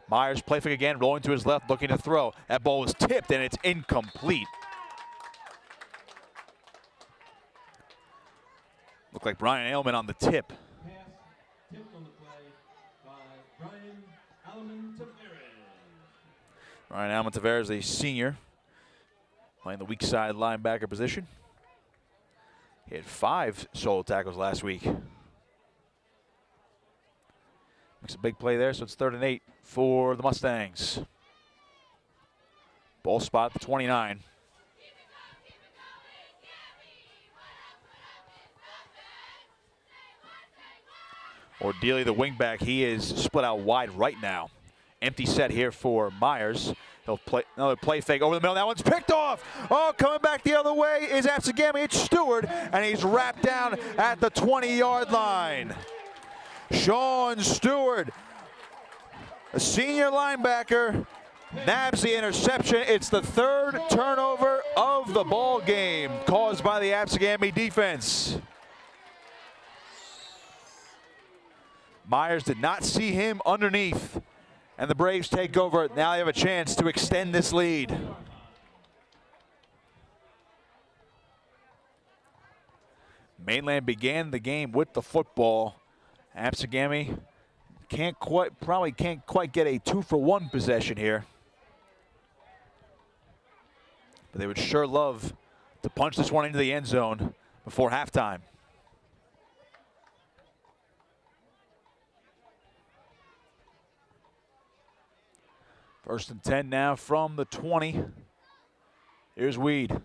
Myers play fake again, rolling to his left, looking to throw. That ball was tipped, and it's incomplete. Looked like Brian Ailman on the tip. Pass tipped on the play by Brian Ryan Almontaveras, a senior, playing the weak side linebacker position. He had 5 solo tackles last week. Makes a big play there, so it's 3rd and 8 for the Mustangs. Ball spot at the 29. Ordelia, the wingback, he is split out wide right now. Empty set here for Myers. He'll play another play fake over the middle. That one's picked off. Oh, coming back the other way is Absegami. It's Stewart, and he's wrapped down at the 20-yard line. Sean Stewart, a senior linebacker, nabs the interception. It's the 3rd turnover of the ball game caused by the Absegami defense. Myers did not see him underneath, and the Braves take over. Now they have a chance to extend this lead. Mainland began the game with the football. Absegami probably can't quite get a 2-for-1 possession here. But they would sure love to punch this one into the end zone before halftime. First and 10 now from the 20. Here's Weed.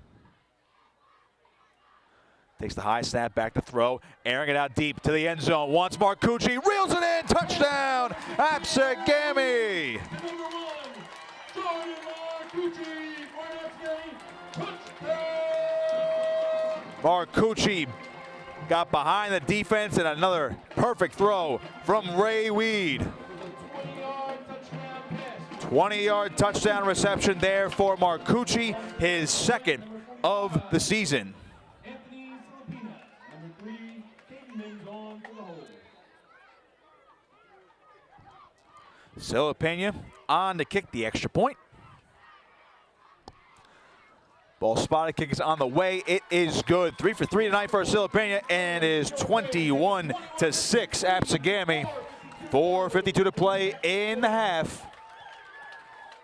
Takes the high snap, back to throw, airing it out deep to the end zone. Once Marcucci reels it in, touchdown, Absegami. Marcucci got behind the defense and another perfect throw from Ray Weed. 20-yard touchdown reception there for Marcucci, his second of the season. Silipena on to kick the extra point. Ball spotted, kick is on the way. It is good. 3 for 3 tonight for Silipena, and it is 21-6 Absegami. 4:52 to play in the half.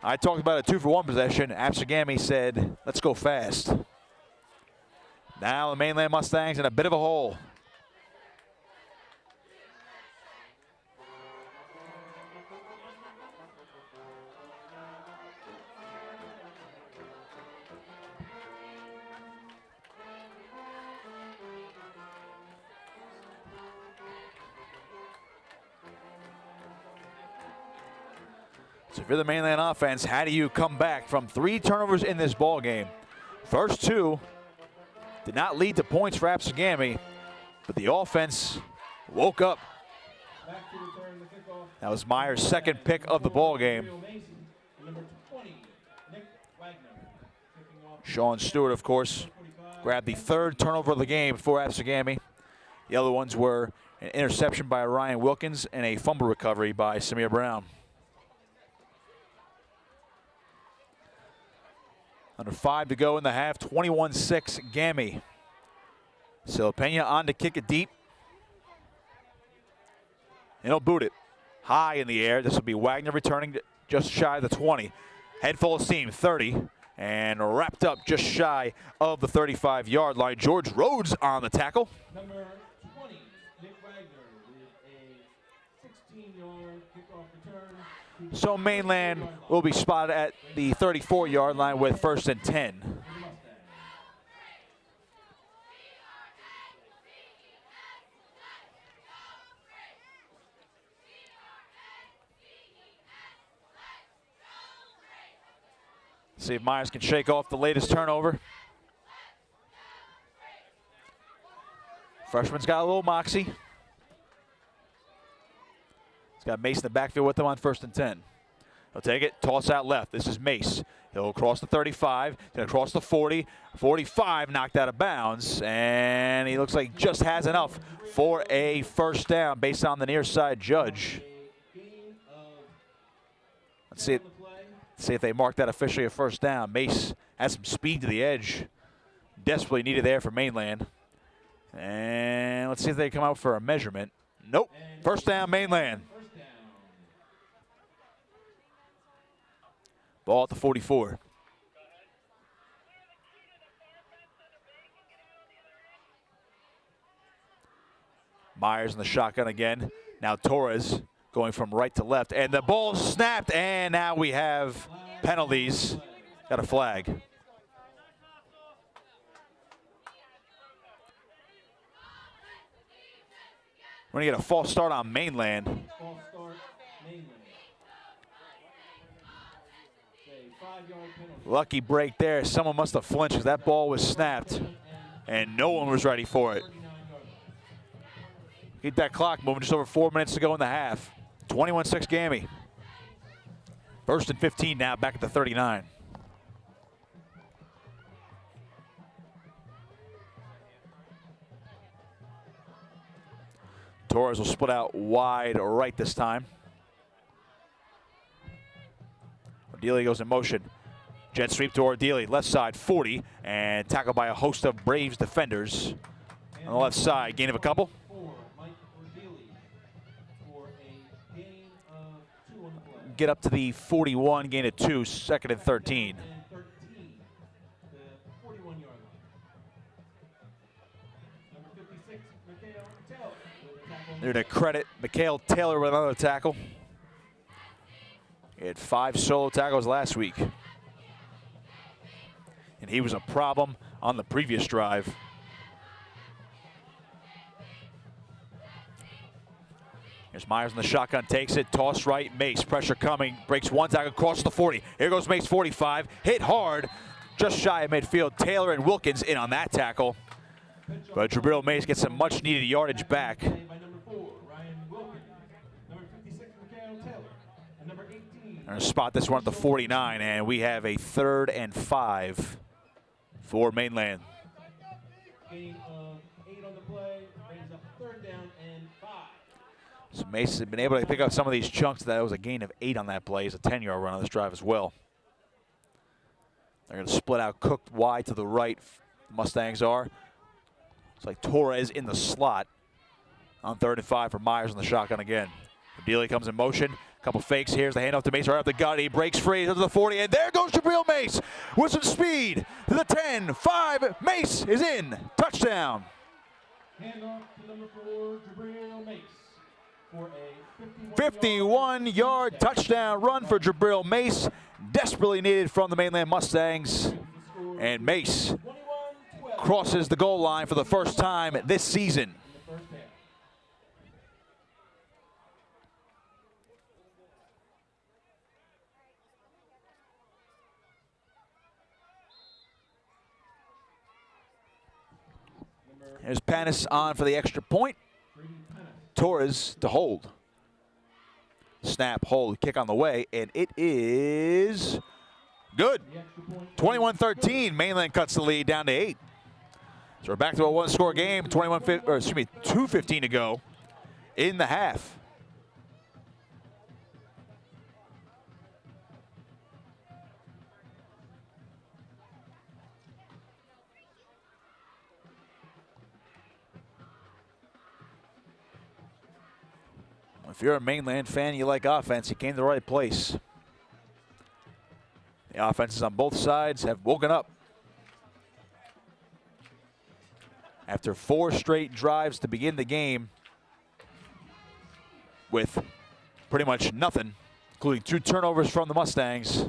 I talked about a 2-for-1 possession. Absegami said, let's go fast. Now the Mainland Mustangs in a bit of a hole. So if you're the Mainland offense, how do you come back from 3 turnovers in this ball game? First 2 did not lead to points for Absegami, but the offense woke up. That was Meyer's second pick of the ball game. Sean Stewart, of course, grabbed the 3rd turnover of the game for Absegami. The other ones were an interception by Ryan Wilkins and a fumble recovery by Samir Brown. Under 5 to go in the half, 21-6 Gami. Silipena on to kick it deep. And he'll boot it high in the air. This will be Wagner returning just shy of the 20. Head full of steam, 30. And wrapped up just shy of the 35-yard line. George Rhodes on the tackle. Number 20, Nick Wagner with a 16-yard kickoff return. So Mainland will be spotted at the 34-yard line with 1st and 10. See if Myers can shake off the latest turnover. Freshman's got a little moxie. He's got Mace in the backfield with him on 1st and 10. He'll take it, toss out left. This is Mace. He'll cross the 35, then across the 40, 45, knocked out of bounds, and he looks like he just has enough for a 1st down based on the near side judge. Let's see if they mark that officially a 1st down. Mace has some speed to the edge. Desperately needed there for Mainland. And let's see if they come out for a measurement. Nope. 1st down, Mainland. Ball at the 44. Myers in the shotgun again. Now Torres going from right to left. And the ball snapped, and now we have penalties. Got a flag. We're going to get a false start on Mainland. False start, Mainland. Lucky break there. Someone must have flinched because that ball was snapped, and no one was ready for it. Keep that clock moving. Just over 4 minutes to go in the half. 21-6 Gami. 1st and 15 now, back at the 39. Torres will split out wide right this time. Ordili goes in motion. Jet sweep to Ordili, left side 40, and tackled by a host of Braves defenders. On the left side, gain of a couple. Get up to the 41, gain of 2, 2nd and 13. They're to credit Mikhail Taylor with another tackle. He had 5 solo tackles last week. And he was a problem on the previous drive. Here's Myers in the shotgun, takes it, toss right, Mace, pressure coming, breaks one tackle, crosses the 40. Here goes Mace, 45, hit hard, just shy of midfield. Taylor and Wilkins in on that tackle. But Jabril Mace gets some much needed yardage back. They're going to spot this one at the 49, and we have a 3rd and 5 for Mainland. Gain of 8 on the play, brings up 3rd down and 5. So Mace has been able to pick up some of these chunks. That was a gain of 8 on that play. It's a 10-yard run on this drive as well. They're going to split out Cook wide to the right. The Mustangs are. It's like Torres in the slot on 3rd and 5 for Myers in the shotgun again. Dealey comes in motion. Couple fakes. Here's the handoff to Mace right up the gut. He breaks free to the 40, and there goes Jabril Mace with some speed to the 10. 5. Mace is in. Touchdown. Handoff to number 4, Jabril Mace, for a 51-yard touchdown run for Jabril Mace. Desperately needed from the Mainland Mustangs. And Mace crosses the goal line for the first time this season. Here's Panis on for the extra point. Torres to hold. Snap, hold, kick on the way, and it is good. 21-13, Mainland cuts the lead down to 8. So we're back to a 1-score game, 2:15 to go in the half. If you're a Mainland fan, you like offense, you came to the right place. The offenses on both sides have woken up. After 4 straight drives to begin the game with pretty much nothing, including 2 turnovers from the Mustangs,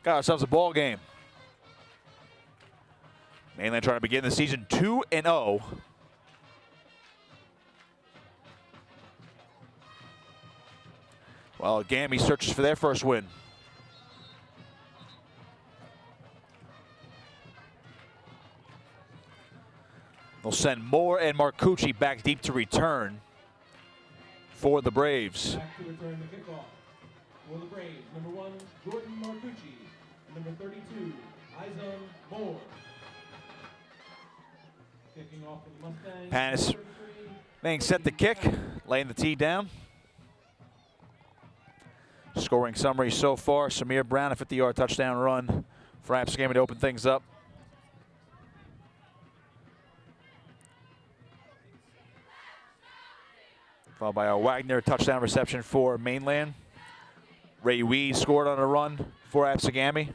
got ourselves a ball game. Mainland trying to begin the season 2-0. Well, Gammy searches for their first win. They'll send Moore and Marcucci back deep to return for the Braves. Back to return the kickoff for the Braves. Number 1, Jordan Marcucci. Number 32, Izon Moore. Kicking off for the Mustangs. Panis being set to kick, laying the tee down. Scoring summary so far, Samir Brown, a 50-yard touchdown run for Absegami to open things up. Followed by a Wagner touchdown reception for Mainland. Ray Weed scored on a run for Absegami.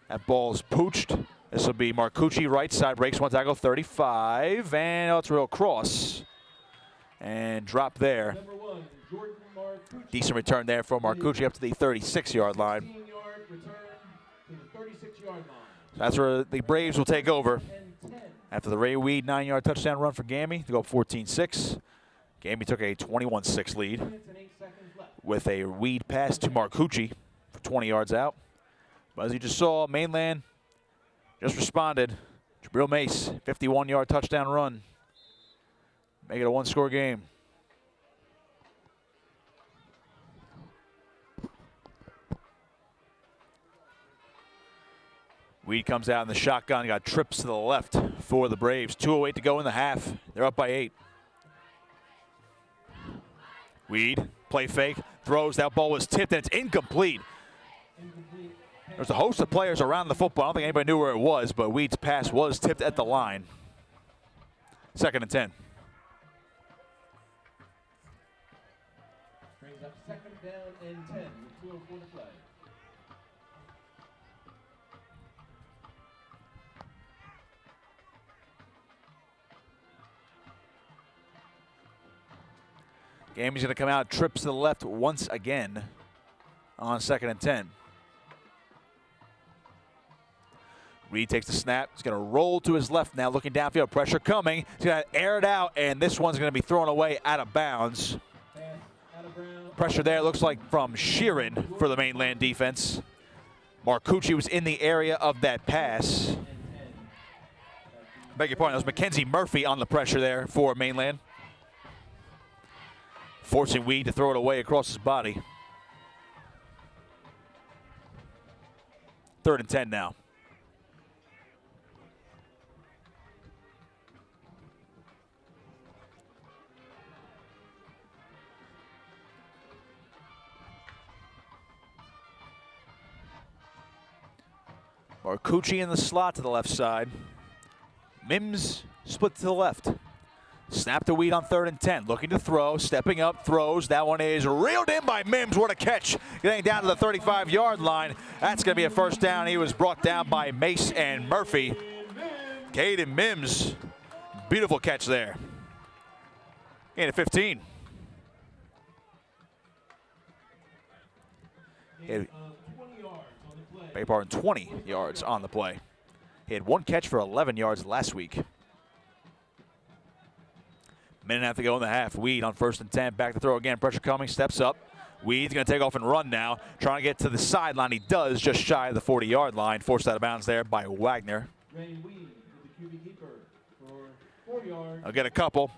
That ball's pooched. This will be Marcucci, right side, breaks one tackle, 35, and it's a real cross. And drop there. Number 1, Jordan Marcucci. Decent return there for Marcucci up to the 36-yard line. 16-yard return to the 36-yard line. So that's where the Braves will take over. After the Ray Weed 9-yard touchdown run for Gammy to go up 14-6. Gammy took a 21-6 lead with a Weed pass to Marcucci for 20 yards out. But as you just saw, Mainland just responded. Jabril Mace, 51-yard touchdown run. Make it a 1-score game. Weed comes out in the shotgun, got trips to the left for the Braves. 2:08 to go in the half. They're up by 8. Weed, play fake, throws. That ball was tipped, and it's incomplete. There's a host of players around the football. I don't think anybody knew where it was, but Weed's pass was tipped at the line. 2nd and 10. Brings up 2nd down and 10 with 2:04 to play. Gammy's going to come out, trips to the left once again on 2nd and 10. Reed takes the snap. He's going to roll to his left now, looking downfield. Pressure coming. He's going to air it out, and this one's going to be thrown away out of bounds. Pressure there, looks like from Sheeran for the Mainland defense. Marcucci was in the area of that pass. Beg your pardon, that was Mackenzie Murphy on the pressure there for Mainland. Forcing Weed to throw it away across his body. 3rd and 10 now. Marcucci in the slot to the left side. Mims split to the left. Snap to Weed on 3rd and 10. Looking to throw, stepping up, throws. That one is reeled in by Mims. What a catch. Getting down to the 35-yard line. That's going to be a first down. He was brought down by Mace and Murphy. Caden Mims. Beautiful catch there. Gain of 15. Beg your pardon, 20 yards on the play. He had 1 catch for 11 yards last week. Minute and a half to go in the half. Weed on 1st and 10. Back to throw again. Pressure coming. Steps up. Weed's going to take off and run now. Trying to get to the sideline. He does, just shy of the 40-yard line. Forced out of bounds there by Wagner. I'll get a couple.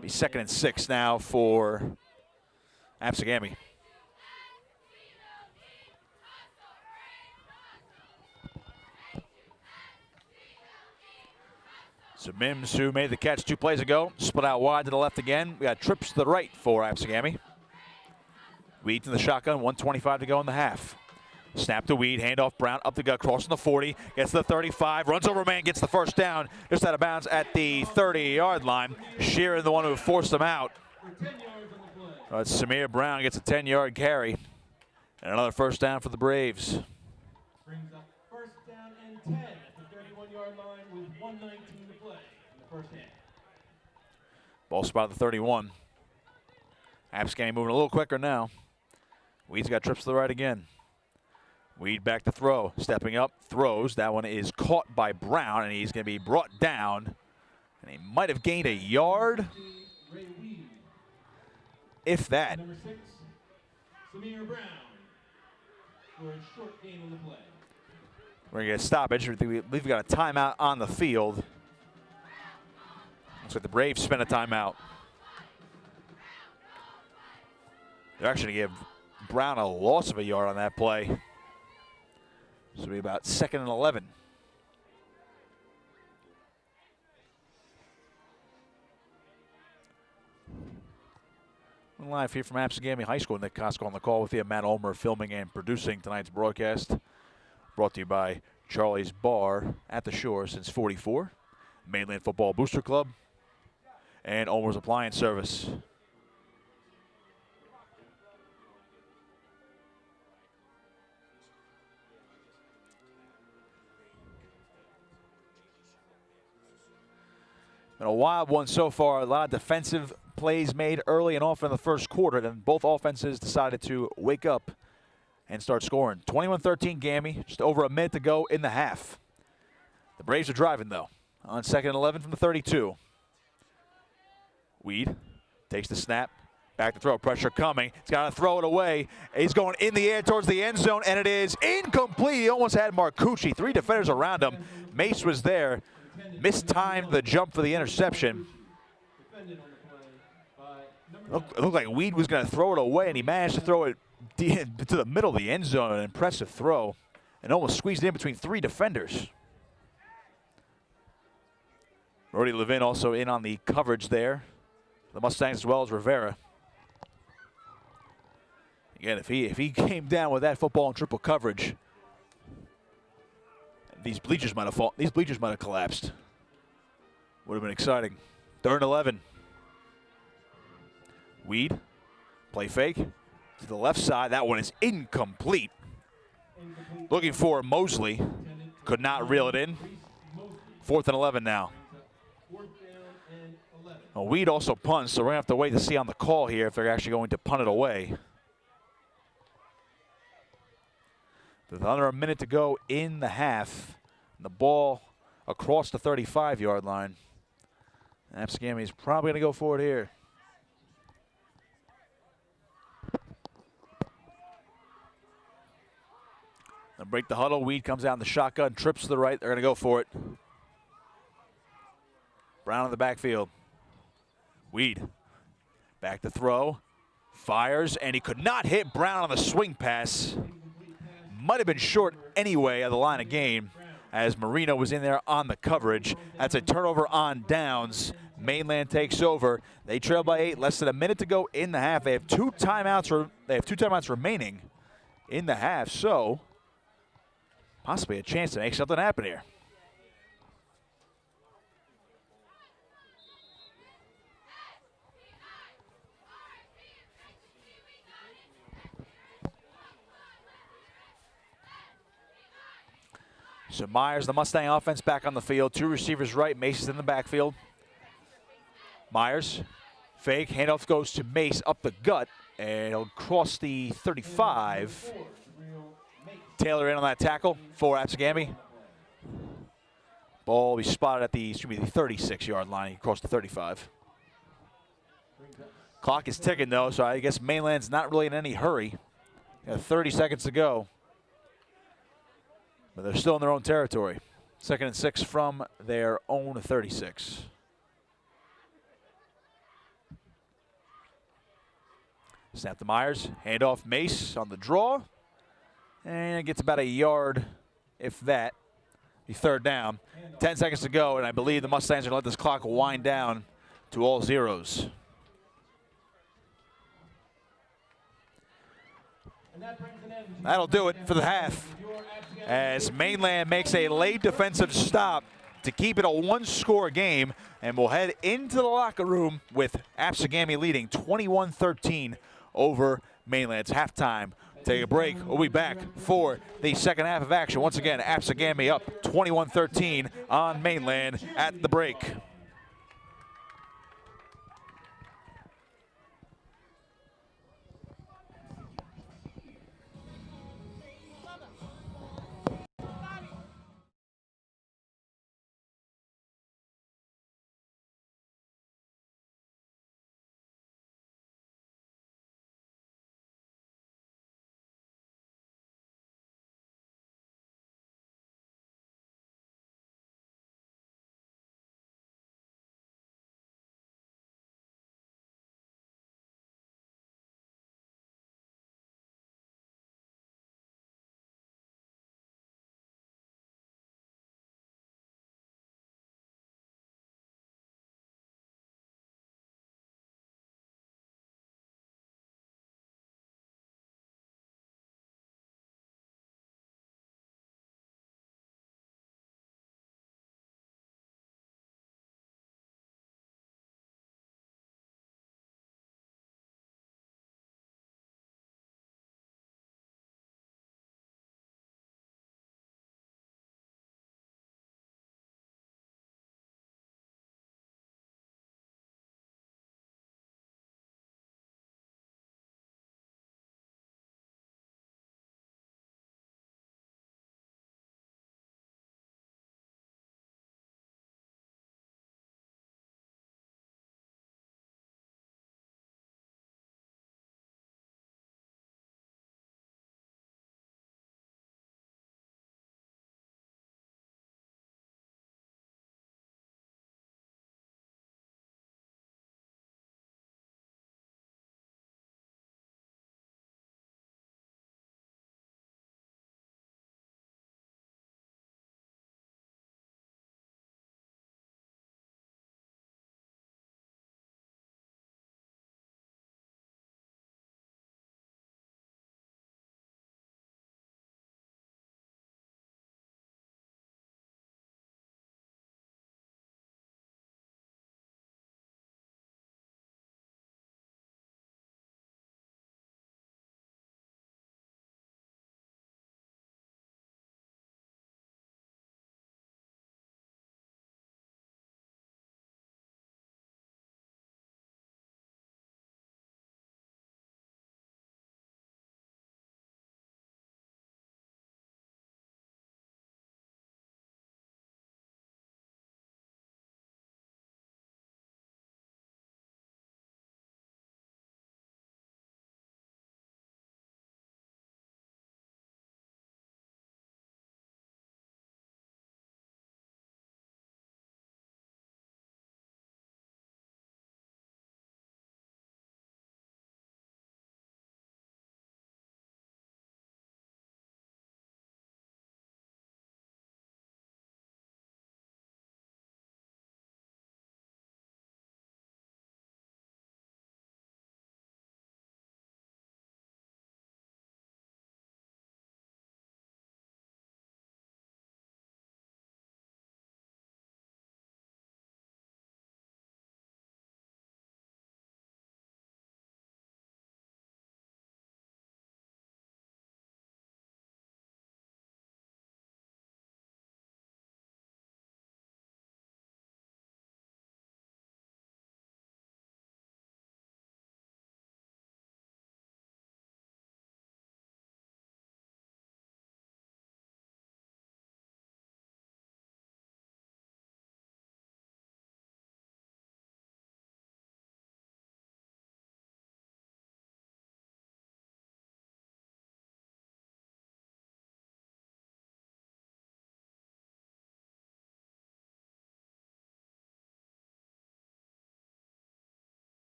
Be 2nd and 6 now for Absegami. So Mims, who made the catch 2 plays ago, split out wide to the left again. We got trips to the right for Absegami. Weed in the shotgun, 1:25 to go in the half. Snap to Weed, handoff Brown, up the gut, crossing the 40, gets to the 35, runs over man, gets the first down, just out of bounds at the 30-yard line. Sheeran, the one who forced him out. It's Samir Brown gets a 10-yard carry. And another first down for the Braves. Brings up 1st down and 10 at the 31-yard line with 1:19 to play in the 1st half. Ball spot at the 31. Absegami moving a little quicker now. Weed's got trips to the right again. Weed back to throw. Stepping up, throws. That one is caught by Brown, and he's going to be brought down. And he might have gained a yard, if that. Number 6, Samir Brown for a short gain on the play. We're going to get a stoppage. We've got a timeout on the field. Looks like the Braves spent a timeout. They're actually going to give Brown a loss of a yard on that play. So it'll be about 2nd and 11. We're live here from Absegami High School. Nick Costco on the call with you. Matt Ulmer filming and producing tonight's broadcast. Brought to you by Charlie's Bar at the Shore since '44. Mainland Football Booster Club. And Ulmer's Appliance Service. Been a wild one so far. A lot of defensive plays made early and often in the first quarter. Then both offenses decided to wake up and start scoring. 21-13 Gammy. Just over a minute to go in the half. The Braves are driving, though. On 2nd and 11 from the 32. Weed takes the snap. Back to throw. Pressure coming. He's got to throw it away. He's going in the air towards the end zone, and it is incomplete. He almost had Marcucci. 3 defenders around him. Mace was there. Mistimed the jump for the interception. It looked like Weed was going to throw it away, and he managed to throw it to the middle of the end zone. An impressive throw, and almost squeezed in between 3 defenders. Brody Levin also in on the coverage there. The Mustangs as well as Rivera. Again, if he came down with that football in triple coverage, these bleachers might have collapsed. Would have been exciting. 3rd and 11. Weed, play fake to the left side. That one is incomplete. Looking for Mosley. Could not reel it in. 4th and 11 now. 4th down and 11. Well, Weed also punts, so we're going to have to wait to see on the call here if they're actually going to punt it away. With under a minute to go in the half, and the ball across the 35-yard line. Absegami is probably going to go for it here. They'll break the huddle. Weed comes out in the shotgun, trips to the right. They're going to go for it. Brown in the backfield. Weed back to throw. Fires, and he could not hit Brown on the swing pass. Might have been short anyway at the line of game as Marino was in there on the coverage. That's a turnover on downs. Mainland takes over. They trail by 8, less than a minute to go in the half. They have two timeouts remaining in the half, so possibly a chance to make something happen here. So Myers, the Mustang offense, back on the field. Two receivers right, Mace is in the backfield. Myers, fake, handoff goes to Mace up the gut, and he'll cross the 35. Taylor in on that tackle for Absegami. Ball will be spotted at the 36-yard line. He crossed the 35. Clock is ticking, though, so I guess Mainland's not really in any hurry. Got 30 seconds to go. But they're still in their own territory. 2nd and 6 from their own 36. Snap to Myers, handoff Mace on the draw. And it gets about a yard, if that. The 3rd down. 10 seconds to go, and I believe the Mustangs are going to let this clock wind down to all zeros. That'll do it for the half, as Mainland makes a late defensive stop to keep it a one-score game, and we'll head into the locker room with Absegami leading 21-13 over Mainland. It's halftime. Take a break. We'll be back for the second half of action. Once again, Absegami up 21-13 on Mainland at the break.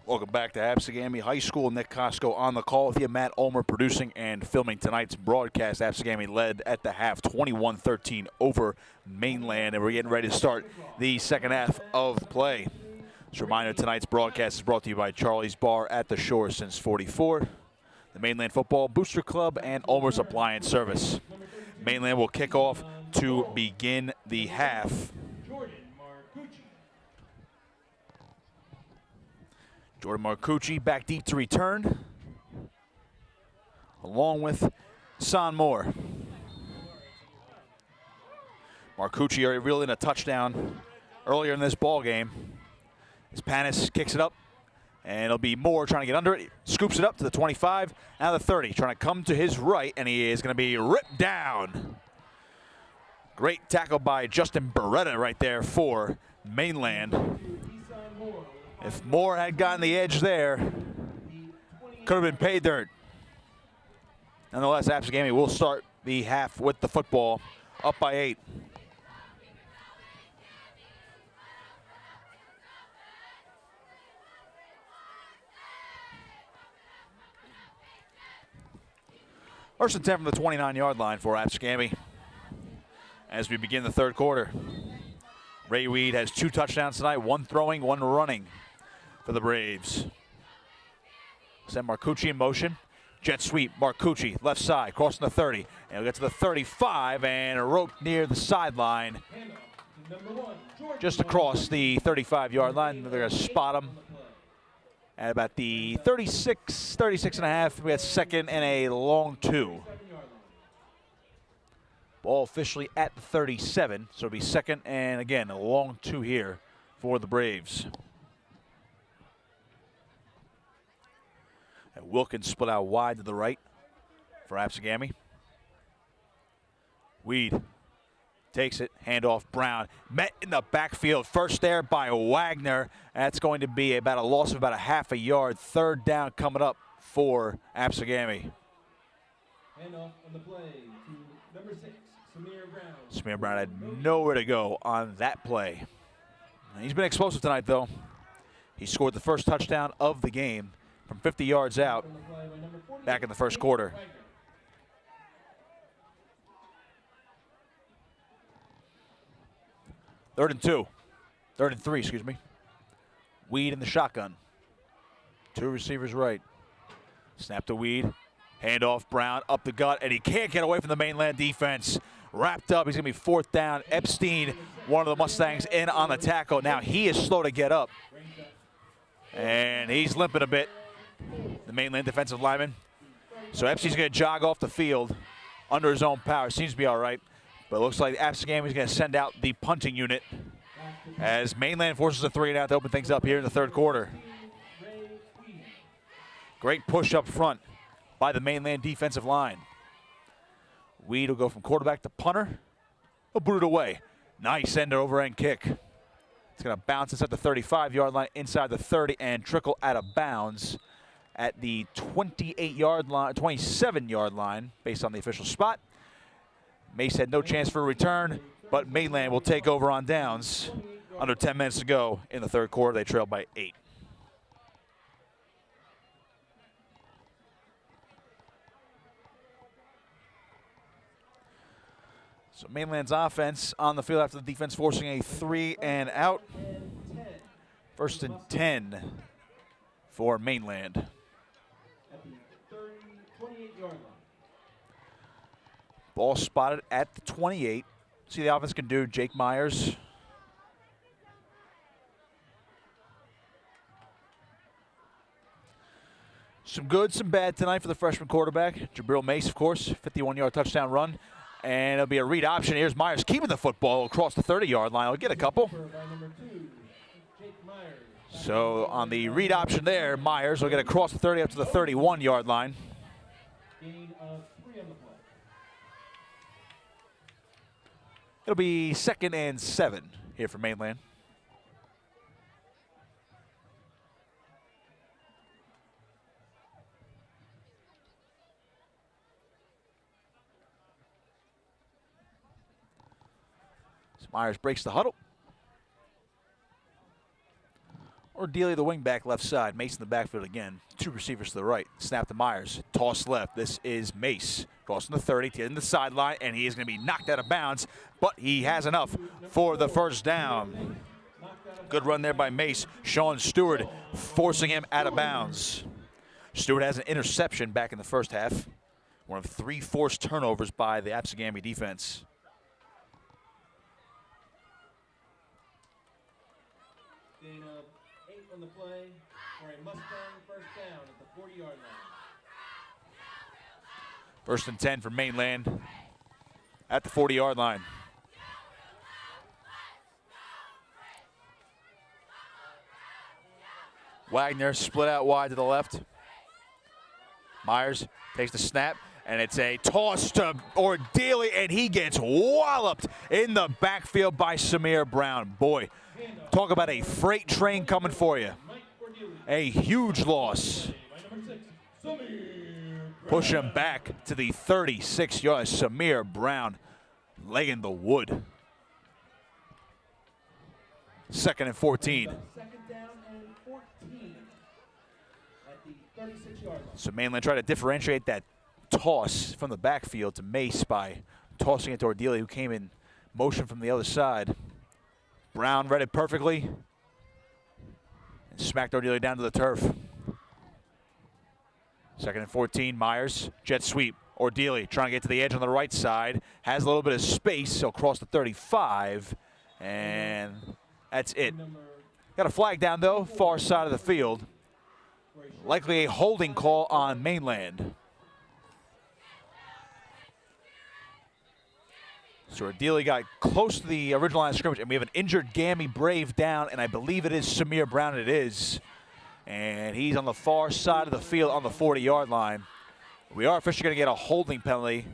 Welcome back to Absegami High School. Nick Costco on the call with you. Matt Ulmer producing and filming tonight's broadcast. Absegami led at the half 21-13 over Mainland, and we're getting ready to start the second half of play. Just a reminder, tonight's broadcast is brought to you by Charlie's Bar at the Shore since '44, the Mainland Football Booster Club, and Ulmer's Appliance Service. Mainland will kick off to begin the half. Jordan Marcucci back deep to return, along with Son Moore. Marcucci already reeled in a touchdown earlier in this ball game. As Panis kicks it up, and it'll be Moore trying to get under it. Scoops it up to the 25, now the 30, trying to come to his right, and he is going to be ripped down. Great tackle by Justin Beretta right there for Mainland. If Moore had gotten the edge there, could have been pay dirt. Nonetheless, Absegami will start the half with the football, up by 8. First and 10 from the 29-yard line for Absegami as we begin the third quarter. Ray Weed has 2 touchdowns tonight, 1 throwing, 1 running for the Braves. Send Marcucci in motion. Jet sweep, Marcucci, left side, crossing the 30. And he'll get to the 35 and roped near the sideline. Just across the 35-yard line. They're going to spot him at about the 36 and a half. We got second and a long 2. Ball officially at the 37, so it'll be second and, again, a long 2 here for the Braves. And Wilkins split out wide to the right for Absegami. Weed takes it, handoff Brown. Met in the backfield, first there by Wagner. That's going to be about a loss of about a half a yard. Third down coming up for Absegami. Handoff on the play to number 6. Samir Brown had nowhere to go on that play. He's been explosive tonight, though. He scored the first touchdown of the game from 50 yards out back in the first quarter. Third and 3, excuse me. Weed in the shotgun. 2 receivers right. Snap to Weed. Handoff Brown up the gut, and he can't get away from the Mainland defense. Wrapped up, he's going to be 4th down. Epstein, one of the Mustangs, in on the tackle. Now he is slow to get up, and he's limping a bit, the Mainland defensive lineman. So Epstein's going to jog off the field under his own power. Seems to be all right, but it looks like Absegami is going to send out the punting unit as Mainland forces a 3-and-out to open things up here in the third quarter. Great push up front by the Mainland defensive line. Weed will go from quarterback to punter. He'll boot it away. Nice end-over-end kick. It's going to bounce inside the 35-yard line, inside the 30, and trickle out of bounds at the 28-yard line, 27-yard line, based on the official spot. Mace had no chance for a return, but Mainland will take over on downs. Under 10 minutes to go in the third quarter. They trail by 8. So Mainland's offense on the field after the defense forcing a 3-and-out. First and 10 for Mainland. At the 28-yard line. Ball spotted at the 28. See the offense can do. Jake Myers. Some good, some bad tonight for the freshman quarterback. Jabril Mace, of course, 51-yard touchdown run. And it'll be a read option. Here's Myers keeping the football across the 30-yard line. He'll get a couple. So on the read option there, Myers will get across the 30 up to the 31-yard line. Gain of 3 on the play. It'll be 2nd and 7 here for Mainland. Myers breaks the huddle. Ordelia, the wingback, left side. Mace in the backfield again. 2 receivers to the right. Snap to Myers. Toss left. This is Mace. Crossing the 30 to the sideline, and he is going to be knocked out of bounds, but he has enough for the first down. Good run there by Mace. Sean Stewart forcing him out of bounds. Stewart has an interception back in the first half. One of 3 forced turnovers by the Absegami defense. Gain of 8 on the play for a Mustang first down at the 40-yard line. First and 10 for Mainland at the 40-yard line. Wagner split out wide to the left. Myers takes the snap, and it's a toss to Ordelia, and he gets walloped in the backfield by Samir Brown. Boy, talk about a freight train coming for you. A huge loss. Push him back to the 36-yard. Samir Brown laying the wood. 2nd and 14. So Mainland tried to differentiate that toss from the backfield to Mace by tossing it to Ordelia, who came in motion from the other side. Brown read it perfectly and smacked Ordelia down to the turf. 2nd and 14, Myers, jet sweep. Ordelia trying to get to the edge on the right side. Has a little bit of space. He'll cross the 35, and that's it. Got a flag down, though, far side of the field. Likely a holding call on Mainland. So Ordelia got close to the original line of scrimmage, and we have an injured Gammy Brave down, and I believe it is Samir Brown. It is. And he's on the far side of the field on the 40-yard line. We are officially going to get a holding penalty.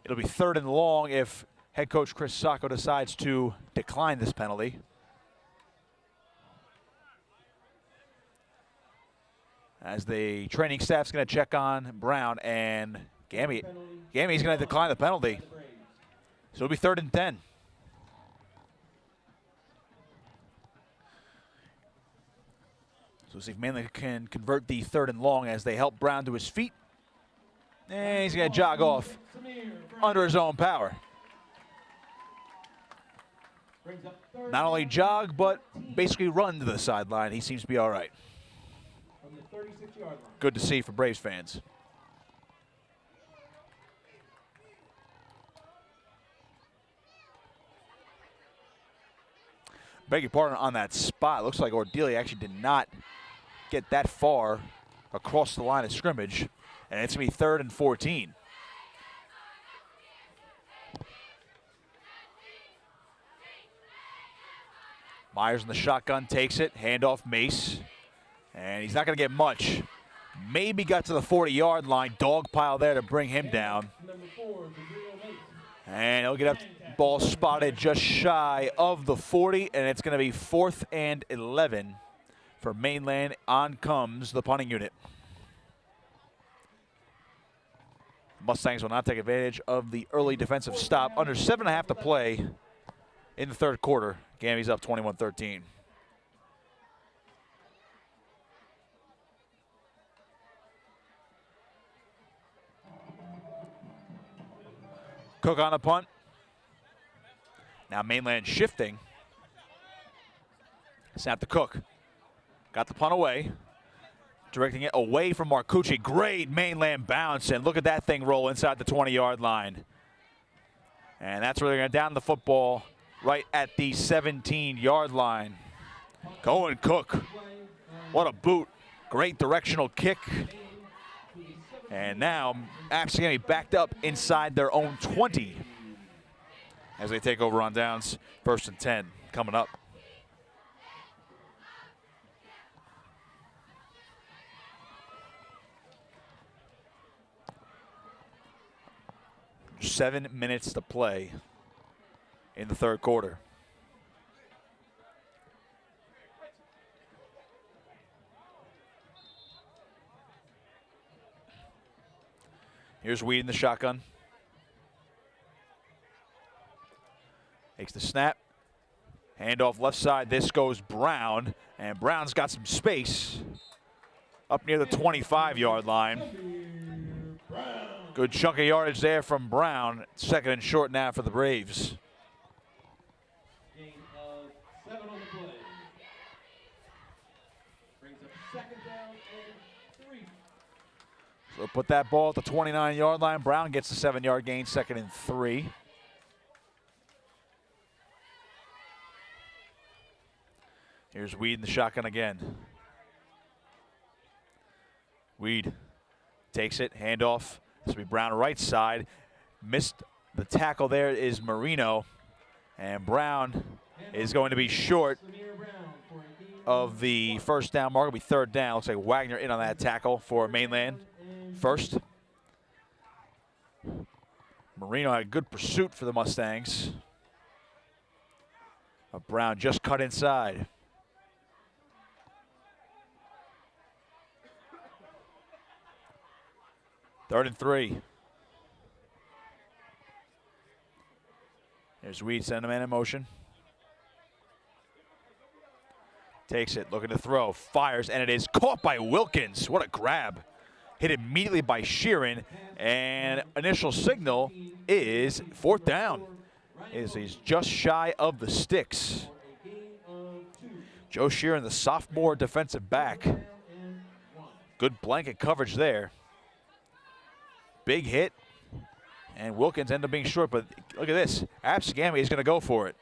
It'll be 3rd and long if head coach Chris Sacco decides to decline this penalty. As the training staff's going to check on Brown, and Gammy's going to decline the penalty. So it'll be 3rd and 10. So see if Mainland can convert the 3rd and long as they help Brown to his feet. And he's going to jog off under his own power. Not only jog, but basically run to the sideline. He seems to be all right. Good to see for Braves fans. Beg your pardon on that spot. Looks like Ordelia actually did not get that far across the line of scrimmage. And it's going to be 3rd and 14. Myers in the shotgun takes it. Handoff Mace. And he's not going to get much. Maybe got to the 40-yard line. Dog pile there to bring him down. And he'll get up. Ball spotted just shy of the 40, and it's going to be 4th and 11 for Mainland. On comes the punting unit. Mustangs will not take advantage of the early defensive stop. Under 7.5 to play in the 3rd quarter. Gammy's up 21-13. Cook on the punt. Now Mainland shifting. Snap to Cook. Got the punt away. Directing it away from Marcucci. Great Mainland bounce, and look at that thing roll inside the 20-yard line. And that's where they're going to down the football right at the 17-yard line. Going Cook. What a boot. Great directional kick. And now Absegami backed up inside their own 20 as they take over on downs. 1st and 10 coming up. Seven minutes to play in the 3rd quarter. Here's Weed in the shotgun. Takes the snap. Handoff left side. This goes Brown, and Brown's got some space up near the 25-yard line. Good chunk of yardage there from Brown. 2nd and short now for the Braves. Gain of 7 on the play. Brings up 2nd down and 3. So put that ball at the 29-yard line. Brown gets the 7-yard gain, 2nd and 3. Here's Weed in the shotgun again. Weed takes it, handoff. This will be Brown right side. Missed the tackle there is Marino. And Brown is going to be short of the 1st down mark. It'll be 3rd down. Looks like Wagner in on that tackle for Mainland. First. Marino had a good pursuit for the Mustangs. But Brown just cut inside. Third and 3. There's Weed, sending a man in motion. Takes it, looking to throw, fires, and it is caught by Wilkins. What a grab. Hit immediately by Sheeran, and initial signal is 4th down. He's just shy of the sticks. Joe Sheeran, the sophomore defensive back. Good blanket coverage there. Big hit, and Wilkins ended up being short, but look at this. Absegami is going to go for it.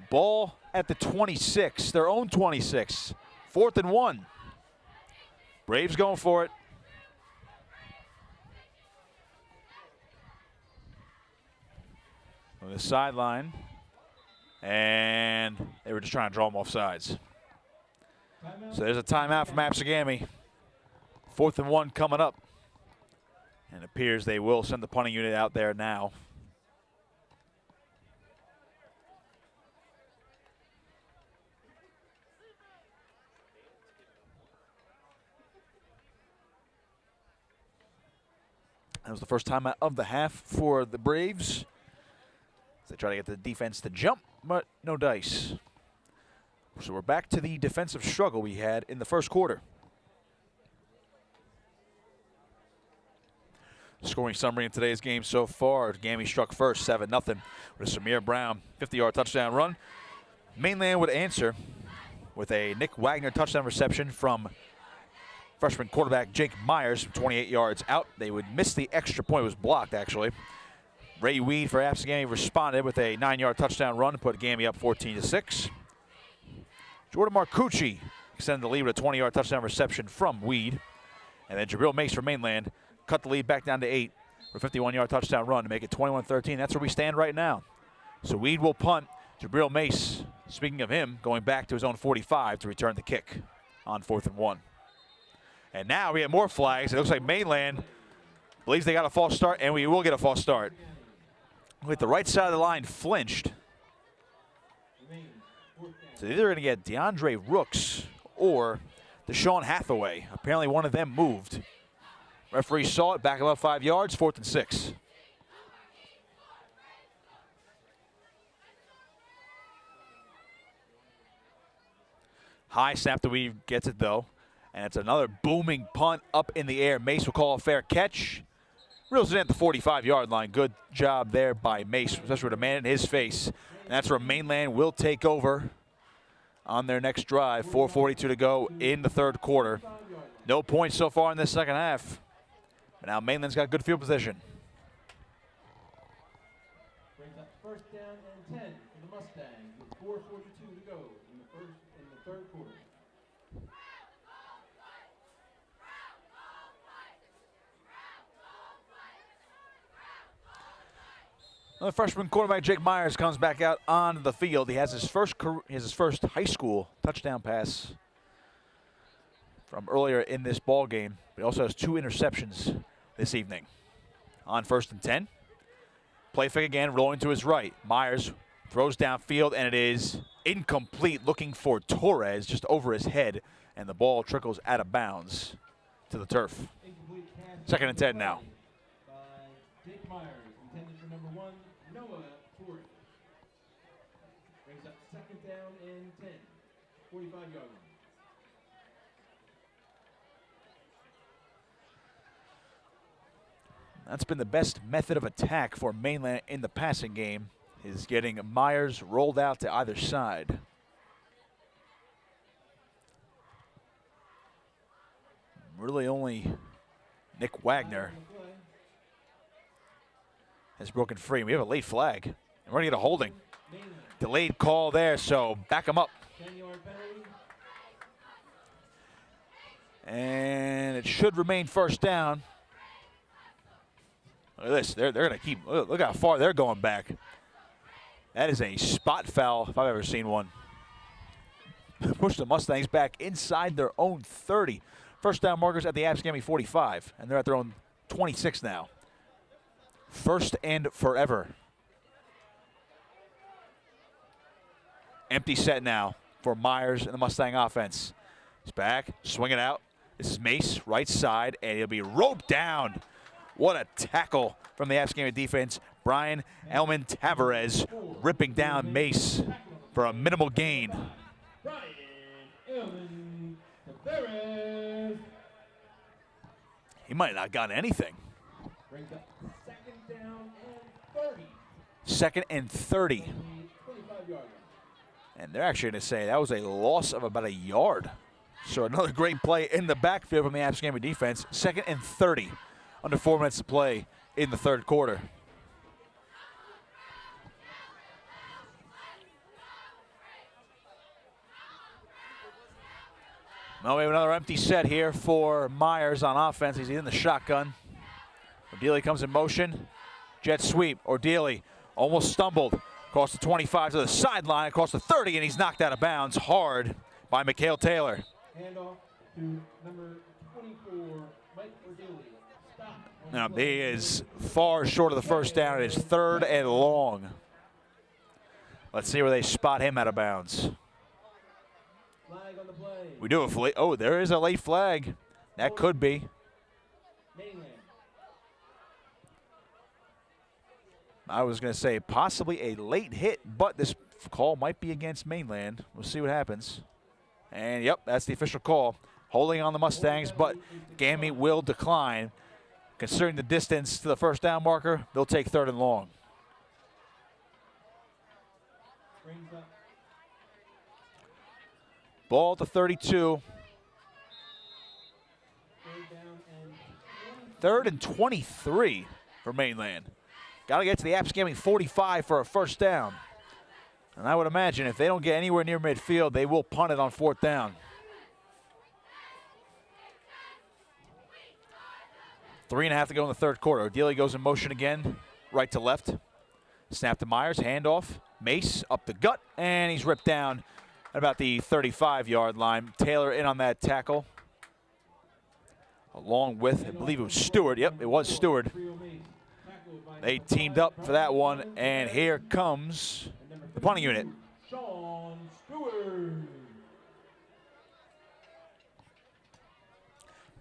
Ball at the 26, their own 26. 4th and 1. Braves going for it. On the sideline, and they were just trying to draw them off sides. So there's a timeout from Absegami. 4th and 1 coming up. And it appears they will send the punting unit out there now. That was the first timeout of the half for the Braves. They try to get the defense to jump, but no dice. So we're back to the defensive struggle we had in the 1st quarter. Scoring summary in today's game so far. Gami struck first, 7-0 with a Samir Brown 50-yard touchdown run. Mainland would answer with a Nick Wagner touchdown reception from freshman quarterback Jake Myers from 28 yards out. They would miss the extra point. It was blocked, actually. Ray Weed for Absegami responded with a 9-yard touchdown run to put Gami up 14-6. Jordan Marcucci extended the lead with a 20-yard touchdown reception from Weed. And then Jabril Mace for Mainland cut the lead back down to 8 for a 51-yard touchdown run to make it 21-13. That's where we stand right now. So Weed will punt. Jabril Mace, speaking of him, going back to his own 45 to return the kick on 4th and 1. And now we have more flags. It looks like Mainland believes they got a false start, and we will get a false start. With the right side of the line flinched. So they're either going to get DeAndre Rooks or Deshaun Hathaway. Apparently one of them moved. Referee saw it, back about 5 yards, 4th and 6. High snap to Weed, gets it though. And it's another booming punt up in the air. Mace will call a fair catch. Reels it in at the 45-yard line. Good job there by Mace, especially with a man in his face. And that's where Mainland will take over on their next drive. 4:42 to go in the 3rd quarter. No points so far in this 2nd half. But now Mainland's got good field position. Brings up 1st down and 10 for the Mustangs with 4:42 to go in the 3rd quarter. The freshman quarterback Jake Myers comes back out on the field. He has his first high school touchdown pass from earlier in this ball game. But he also has 2 interceptions this evening. On 1st and 10. Play fake again, rolling to his right. Myers throws downfield, and it is incomplete, looking for Torres just over his head, and the ball trickles out of bounds to the turf. 2nd and 10 now. By Jake Myers, intended for number 1, Noah Brings up 2nd down and 10. 45-yard line. That's been the best method of attack for Mainland in the passing game, is getting Myers rolled out to either side. Really only Nick Wagner has broken free. We have a late flag, and we're going to get a holding. Delayed call there, so back him up. 10-yard penalty. And it should remain 1st down. Look at this. They're going to keep. Look how far they're going back. That is a spot foul if I've ever seen one. Push the Mustangs back inside their own 30. 1st down markers at the Absegami 45, and they're at their own 26 now. 1st and forever. Empty set now for Myers and the Mustang offense. He's back, swing it out. This is Mace, right side, and he'll be roped down. What a tackle from the Absegami defense. Brian Elman Tavares ripping down Mace for a minimal gain. Brian Elman Tavares. He might not have gotten anything. Brings up 2nd down and 30. 2nd and 30. 25-yard line. And they're actually going to say that was a loss of about a yard. So another great play in the backfield from the Absegami defense. 2nd and 30. Under 4 minutes to play in the 3rd quarter. Now we have another empty set here for Myers on offense. He's in the shotgun. Ordili comes in motion. Jet sweep. Ordili almost stumbled. Across the 25 to the sideline, across the 30, and he's knocked out of bounds hard by Mikhail Taylor. Handoff to number 24, Mike Ordili. Stop. Now, he is far short of the 1st down. It is 3rd and long. Let's see where they spot him out of bounds. Flag on the play. We do have a oh, there is a late flag. That could be. Mainland. I was going to say possibly a late hit, but this call might be against Mainland. We'll see what happens. And, yep, that's the official call. Holding on the Mustangs, but Gammy will decline. Considering the distance to the 1st down marker, they'll take 3rd and long. Brings up Ball at the 32. 3rd and 23 for Mainland. Got to get to the Absegami 45 for a 1st down. And I would imagine if they don't get anywhere near midfield, they will punt it on 4th down. 3.5 to go in the 3rd quarter. Ordili goes in motion again, right to left. Snap to Myers, handoff. Mace up the gut, and he's ripped down at about the 35-yard line. Taylor in on that tackle. Along with, I believe it was Stewart. Yep, it was Stewart. They teamed up for that one, and here comes the punting unit. Sean Stewart.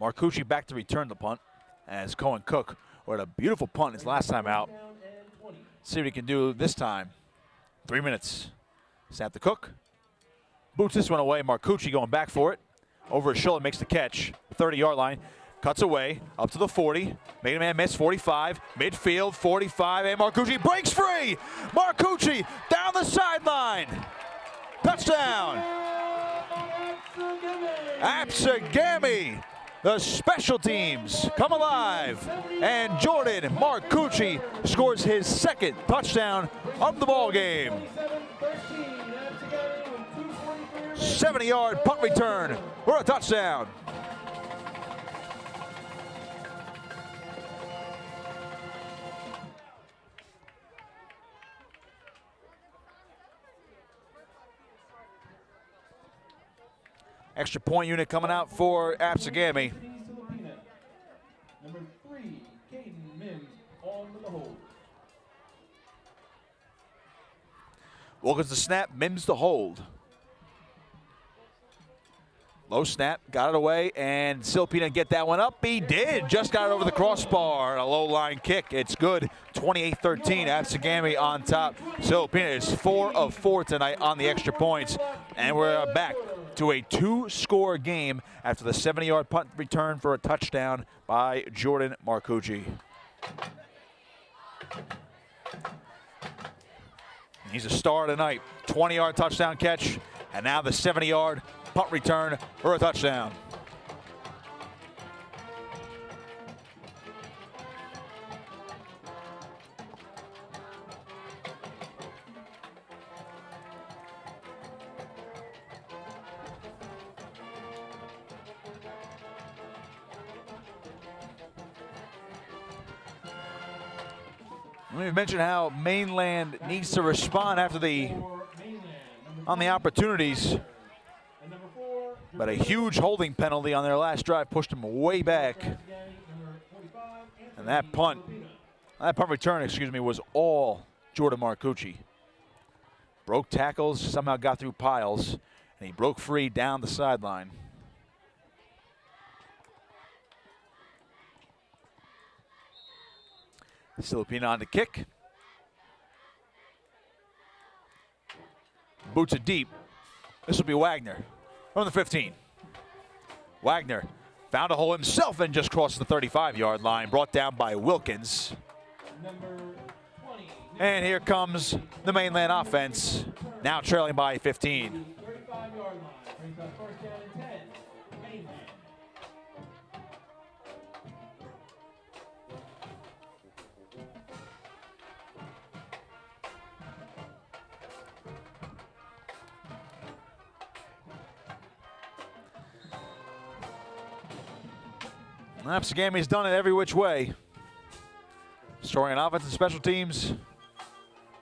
Marcucci back to return the punt as Cohen Cook had a beautiful punt his last time out. See what he can do this time. 3 minutes. Snap to Cook. Boots this one away. Marcucci going back for it. Over his shoulder, makes the catch. 30-yard line. Cuts away, up to the 40. Made a man miss, 45. Midfield, 45, and Marcucci breaks free! Marcucci down the sideline. Touchdown! Absegami! The special teams come alive. And Jordan Marcucci scores his 2nd touchdown of the ball game. 70-yard punt return for a touchdown. Extra point unit coming out for Absegami. Number 3, Caden Mims on the hold. Wilkins the snap, Mims the hold. Low snap, got it away, and Silpina get that one up. He did, just got it over the crossbar. A low line kick, it's good. 28-13, Absegami on top. Silpina is 4 of 4 tonight on the extra points. And we're back to a 2-score game after the 70-yard punt return for a touchdown by Jordan Marcucci. He's a star tonight. 20-yard touchdown catch, and now the 70-yard punt return for a touchdown. Let me mention how Mainland needs to respond after on the opportunities. But a huge holding penalty on their last drive pushed them way back. And that punt return, was all Jordan Marcucci. Broke tackles, somehow got through piles, and he broke free down the sideline. Silpina on the kick. Boots it deep. This will be Wagner from the 15. Wagner found a hole himself and just crossed the 35-yard line, brought down by Wilkins. And here comes the Mainland offense, now trailing by 15. 35-yard line brings up first down and 10. Mainland. Absegami's done it every which way. Scoring on offense and special teams.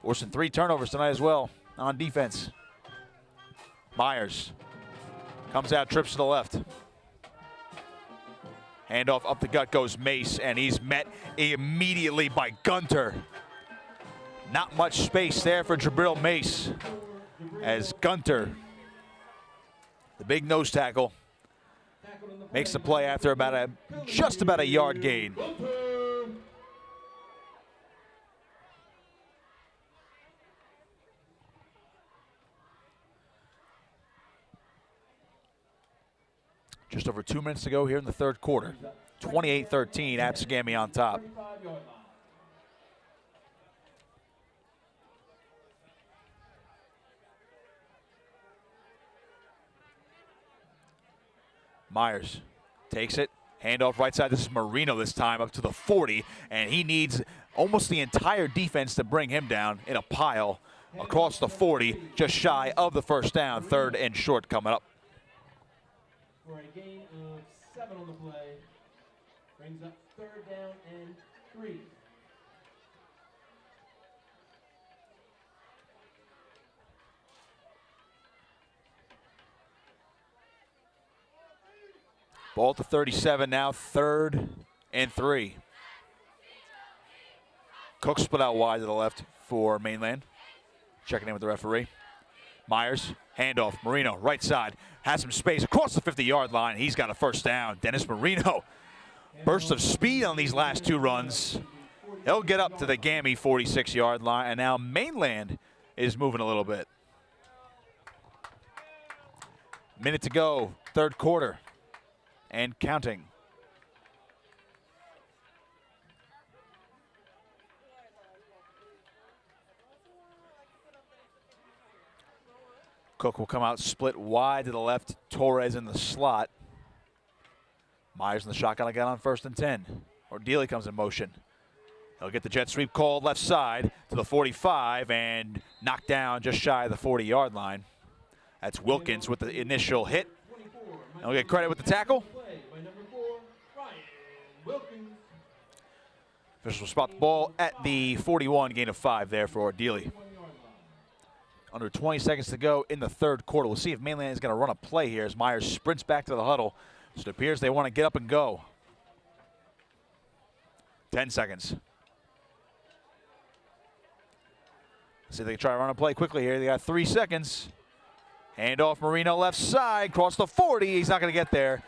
Forcing 3 turnovers tonight as well on defense. Myers comes out, trips to the left. Handoff up the gut goes Mace, and he's met immediately by Gunter. Not much space there for Jabril Mace as Gunter, the big nose tackle, makes the play after just about a yard gain. Just over 2 minutes to go here in the third quarter. 28-13, Absegami on top. Myers takes it, handoff right side. This is Marino this time, up to the 40, and he needs almost the entire defense to bring him down in a pile across the 40, just shy of the first down. 3rd and short coming up. For a gain of 7 on the play, brings up 3rd down and 3. Ball to 37 now, 3rd and 3. Cook split out wide to the left for Mainland. Checking in with the referee. Myers, handoff, Marino, right side, has some space across the 50-yard line. He's got a first down. Dennis Marino, burst of speed on these last 2 runs. He'll get up to the Gammy 46-yard line, and now Mainland is moving a little bit. Minute to go, third quarter, and counting. Cook will come out split wide to the left. Torres in the slot. Myers in the shotgun again on 1st and 10. Ordeely comes in motion. He'll get the jet sweep called left side to the 45 and knocked down just shy of the 40-yard line. That's Wilkins with the initial hit. And we'll get credit with the tackle. Officials will spot the ball at the 41, gain of 5 there for Ordeely. Under 20 seconds to go in the third quarter. We'll see if Mainland is going to run a play here as Myers sprints back to the huddle. So it appears they want to get up and go. 10 seconds. See if they can try to run a play quickly here. They got 3 seconds. Hand off Marino left side, cross the 40. He's not going to get there.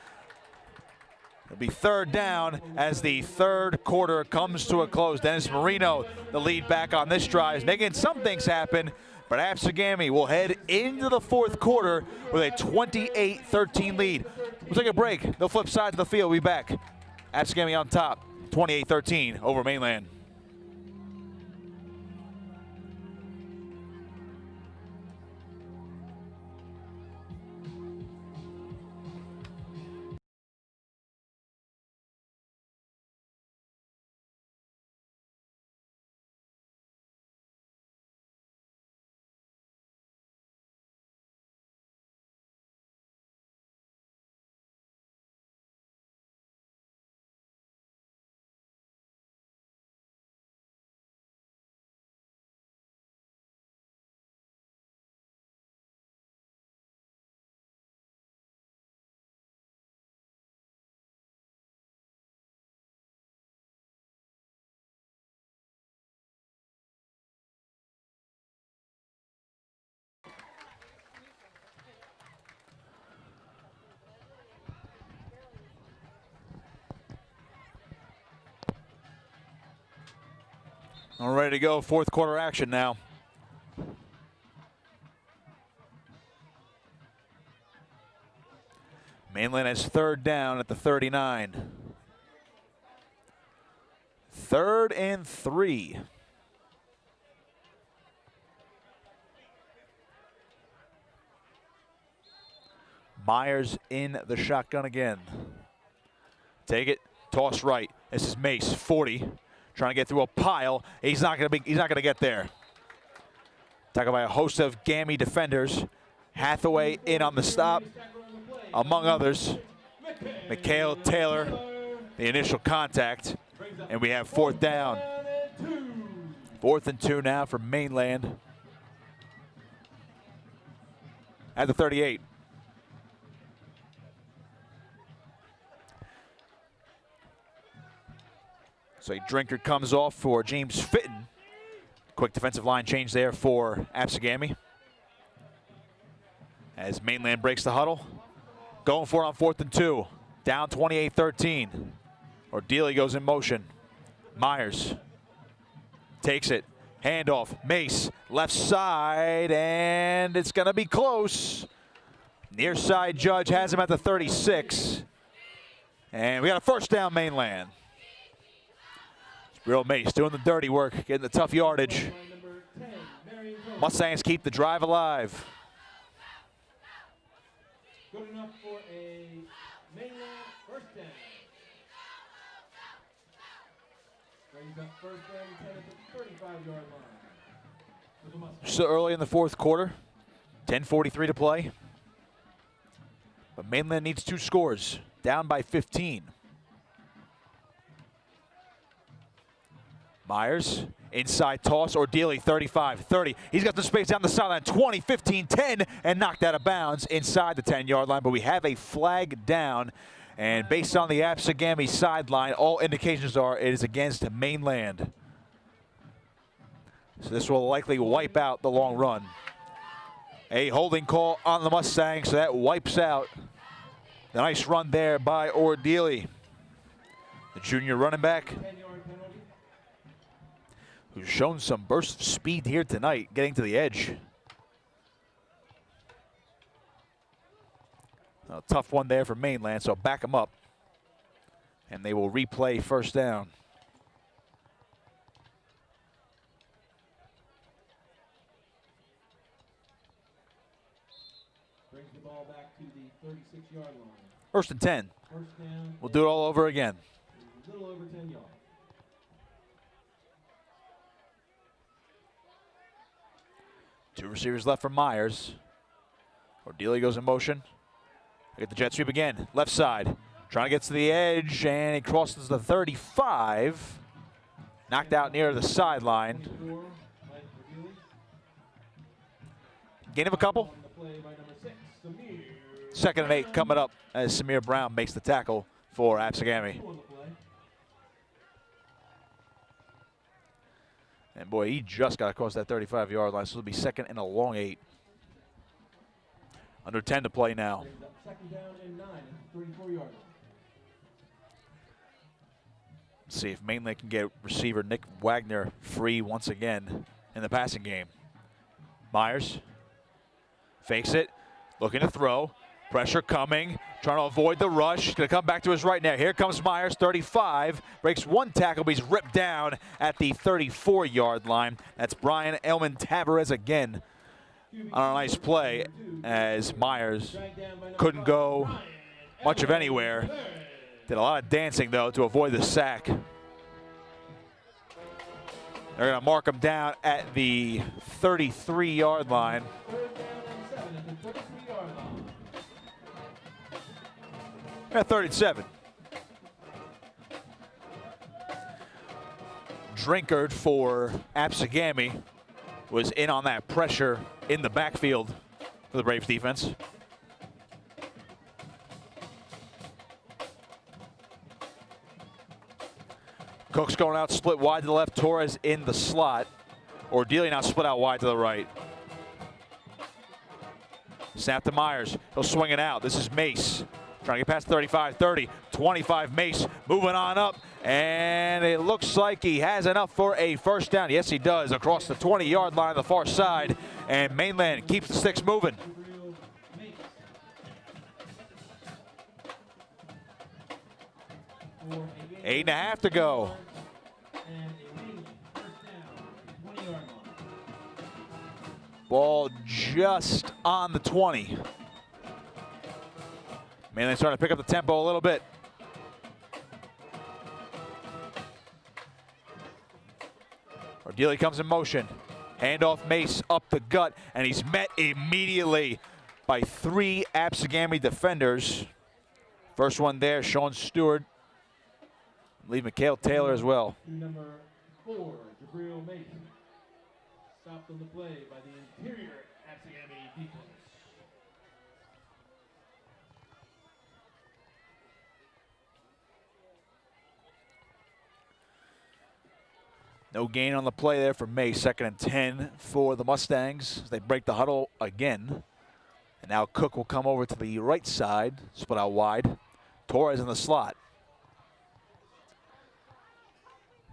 It'll be third down as the third quarter comes to a close. Dennis Marino, the lead back on this drive, is making some things happen. But Absegami will head into the fourth quarter with a 28-13 lead. We'll take a break. They'll flip sides of the field. We'll be back. Absegami on top, 28-13 over Mainland. All ready to go, fourth quarter action now. Mainland has third down at the 39. 3rd and 3. Myers in the shotgun again. Take it, toss right. This is Mace, 40. Trying to get through a pile. He's not gonna get there. Talking about a host of Gammy defenders. Hathaway in on the stop, among others. Mikhail Taylor, the initial contact. And we have fourth down. 4th and 2 now for Mainland. At the 38. So a drinker comes off for James Fitton. Quick defensive line change there for Absegami. As Mainland breaks the huddle. Going for it on 4th and 2. Down 28-13. Ordeely goes in motion. Myers takes it. Handoff. Mace, left side, and it's going to be close. Near side judge has him at the 36. And we got a first down, Mainland. Real Mace doing the dirty work, getting the tough yardage. Mustangs keep the drive alive. Good enough for a Mainland first down. Brings up first down and 10 at the 35-yard line. So early in the fourth quarter, 10:43 to play. But Mainland needs 2 scores, down by 15. Myers, inside toss, Ordeely, 35-30. He's got the space down the sideline, 20, 15, 10, and knocked out of bounds inside the 10-yard line. But we have a flag down, and based on the Absegami sideline, all indications are it is against Mainland. So this will likely wipe out the long run. A holding call on the Mustangs, so that wipes out the nice run there by Ordeely, the junior running back, who's shown some burst of speed here tonight, getting to the edge. A tough one there for Mainland, so back them up. And they will replay first down. Brings the ball back to the 36-yard line. 1st and 10. First down. We'll do it all over again. A little over 10 yards. Two receivers left for Myers. Ordeely goes in motion. Get the jet sweep again. Left side. Trying to get to the edge, and he crosses the 35. Knocked out near the sideline. Gain of a couple. 2nd and 8 coming up as Samir Brown makes the tackle for Absegami. And boy, he just got across that 35-yard line, so it'll be 2nd and a long 8. Under 10 to play now. Brings up second down and 9 at the 34-yard line. Let's see if Mainland can get receiver Nick Wagner free once again in the passing game. Myers fakes it, looking to throw. Pressure coming, trying to avoid the rush. Going to come back to his right now. Here comes Myers, 35. Breaks one tackle, but he's ripped down at the 34-yard line. That's Brian Elman Tavares again on a nice play as Myers couldn't go much of anywhere. Did a lot of dancing, though, to avoid the sack. They're going to mark him down at the 33-yard line. Third down and 7 at the 33-yard line. At 37. Drinkard for Absegami was in on that pressure in the backfield for the Braves defense. Cook's going out split wide to the left, Torres in the slot. Ordelia now split out wide to the right. Snap to Myers, he'll swing it out. This is Mace. Trying to get past 35, 30, 25, Mace moving on up, and it looks like he has enough for a first down. Yes, he does, across the 20-yard line on the far side, and Mainland keeps the sticks moving. 8.5 to go. Ball just on the 20. Mainland starting to pick up the tempo a little bit. Ordelia comes in motion. Handoff Mace up the gut, and he's met immediately by 3 Absegami defenders. First one there, Sean Stewart. Leave Mikhail Taylor as well. Number 4, Jabril Mason. Stopped on the play by the interior Absegami defense. No gain on the play there for May. 2nd and 10 for the Mustangs. They break the huddle again. And now Cook will come over to the right side, split out wide. Torres in the slot.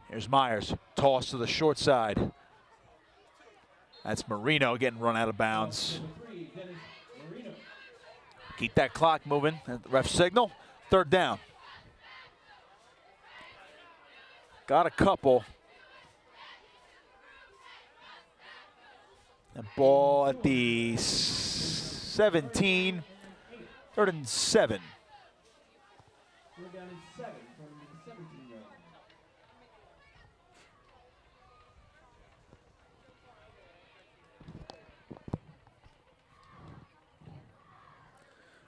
Here's Myers, toss to the short side. That's Marino getting run out of bounds. Keep that clock moving. Ref signal, 3rd down. Got a couple. And ball at the 17, 3rd and 7. We're down in 7 from the 17-yard line.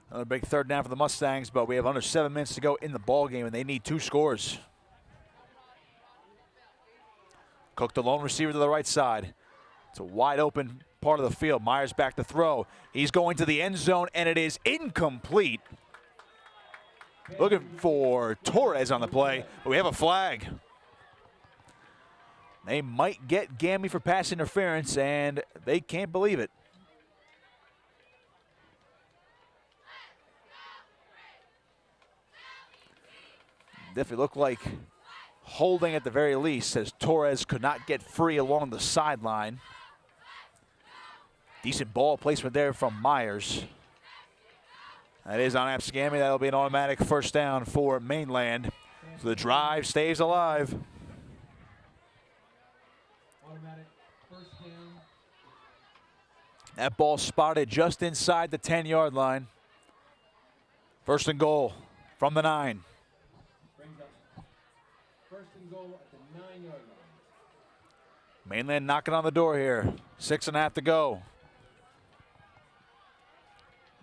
Another big 3rd down for the Mustangs, but we have under 7 minutes to go in the ball game, and they need 2 scores. Cook, the lone receiver to the right side. It's a wide open part of the field. Myers back to throw. He's going to the end zone, and it is incomplete. Looking for Torres on the play, but we have a flag. They might get Gammy for pass interference, and they can't believe it. Definitely looked like holding at the very least, as Torres could not get free along the sideline. Decent ball placement there from Myers. That is on Absegami. That'll be an automatic first down for Mainland. So the drive stays alive. Automatic first down. That ball spotted just inside the 10-yard line. 1st and goal from the 9. Brings up 1st and goal at the 9-yard line. Mainland knocking on the door here. 6.5 to go.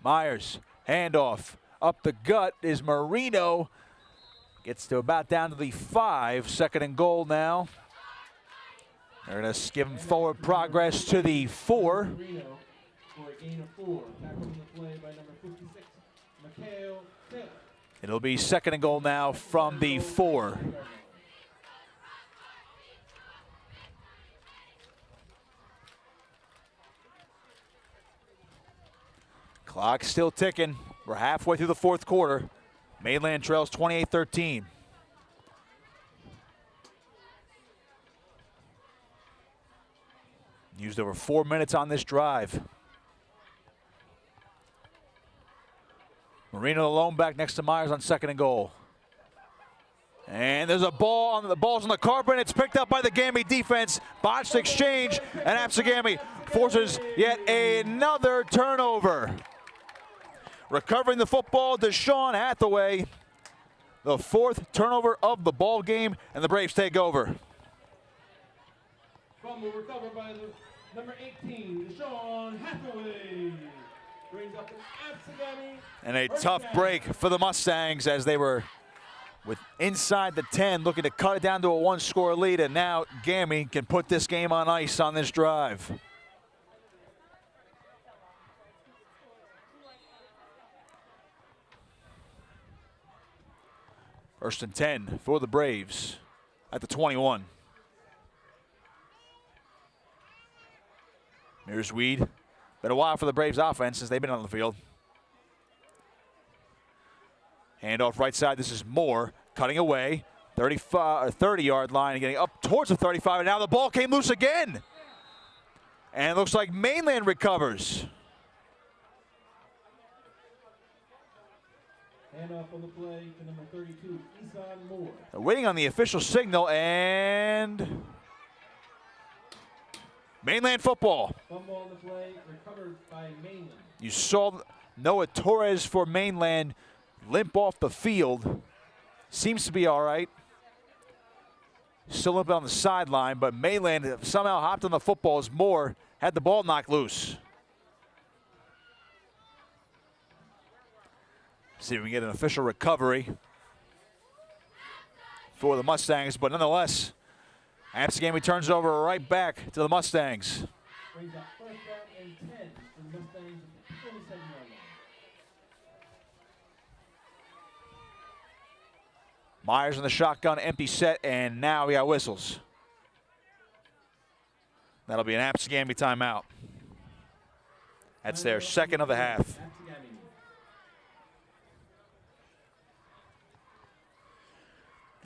Myers, handoff. Up the gut is Marino. Gets to about down to the 5. 2nd and goal now. They're going to give him forward progress to the 4. Marino for a gain of 4. Tackling the play by number 56, Mikhail Taylor. It'll be 2nd and goal now from the 4. Clock still ticking. We're halfway through the fourth quarter. Mainland trails 28-13. Used over 4 minutes on this drive. Marino alone back next to Myers on 2nd and goal. And there's a ball on the ball's on the carpet. It's picked up by the Gami defense. Botched exchange, and Absegami forces yet another turnover. Recovering the football, Deshaun Hathaway. The 4th turnover of the ball game, and the Braves take over. Fumble recovered by the number 18, Deshaun Hathaway. Brings up Absegami. And a tough break for the Mustangs as they were inside the 10, looking to cut it down to a 1-score lead, and now Gami can put this game on ice on this drive. First and 10 for the Braves at the 21. Here's Weed. Been a while for the Braves offense since they've been on the field. Handoff right side. This is Moore cutting away. 30-yard line and getting up towards the 35. And now the ball came loose again. And it looks like Mainland recovers. Handoff on the play to number 32, Isan Moore. They're waiting on the official signal, and Mainland football. Fumble on the play, recovered by Mainland. You saw Noah Torres for Mainland limp off the field. Seems to be all right. Still up on the sideline, but Mainland somehow hopped on the football as Moore had the ball knocked loose. See if we can get an official recovery for the Mustangs, but nonetheless, Absegami turns over right back to the Mustangs. Brings up 1st down and 10 for the Mustangs at the 27-yard line. Myers in the shotgun, empty set, and now we got whistles. That'll be an Absegami timeout. That's their 2nd of the half.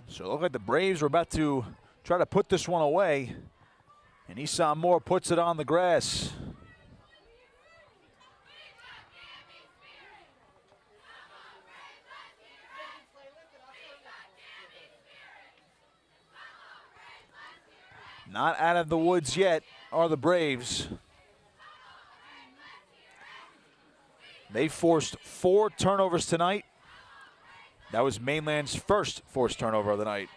So it looked like the Braves were about to try to put this one away, and Isan Moore puts it on the grass. Not out of the woods yet are the Braves. They forced 4 turnovers tonight. That was Mainland's first forced turnover of the night.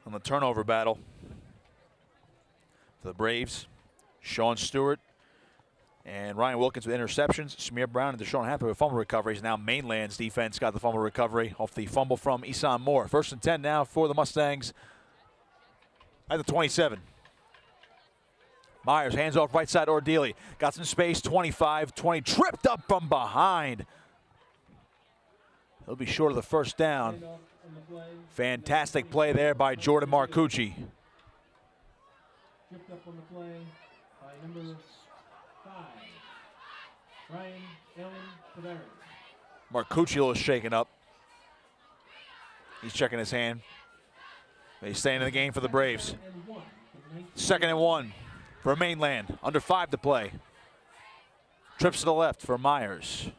On the turnover battle for the Braves, Sean Stewart and Ryan Wilkins with interceptions. Samir Brown and Deshaun Hathaway with fumble recoveries. Now Mainland's defense got the fumble recovery off the fumble from Isan Moore. 1st and 10 now for the Mustangs at the 27. Myers hands off right side Ordili. Got some space, 25-20. Tripped up from behind. He'll be short of the 1st down. Fantastic play there by Jordan Marcucci. Tripped up on the play by number 5, Ryan Allen Tavares. Marcucci a little shaken up. He's checking his hand. They stay in the game for the Braves. 2nd and 1 for Mainland. Under 5 to play. Trips to the left for Myers.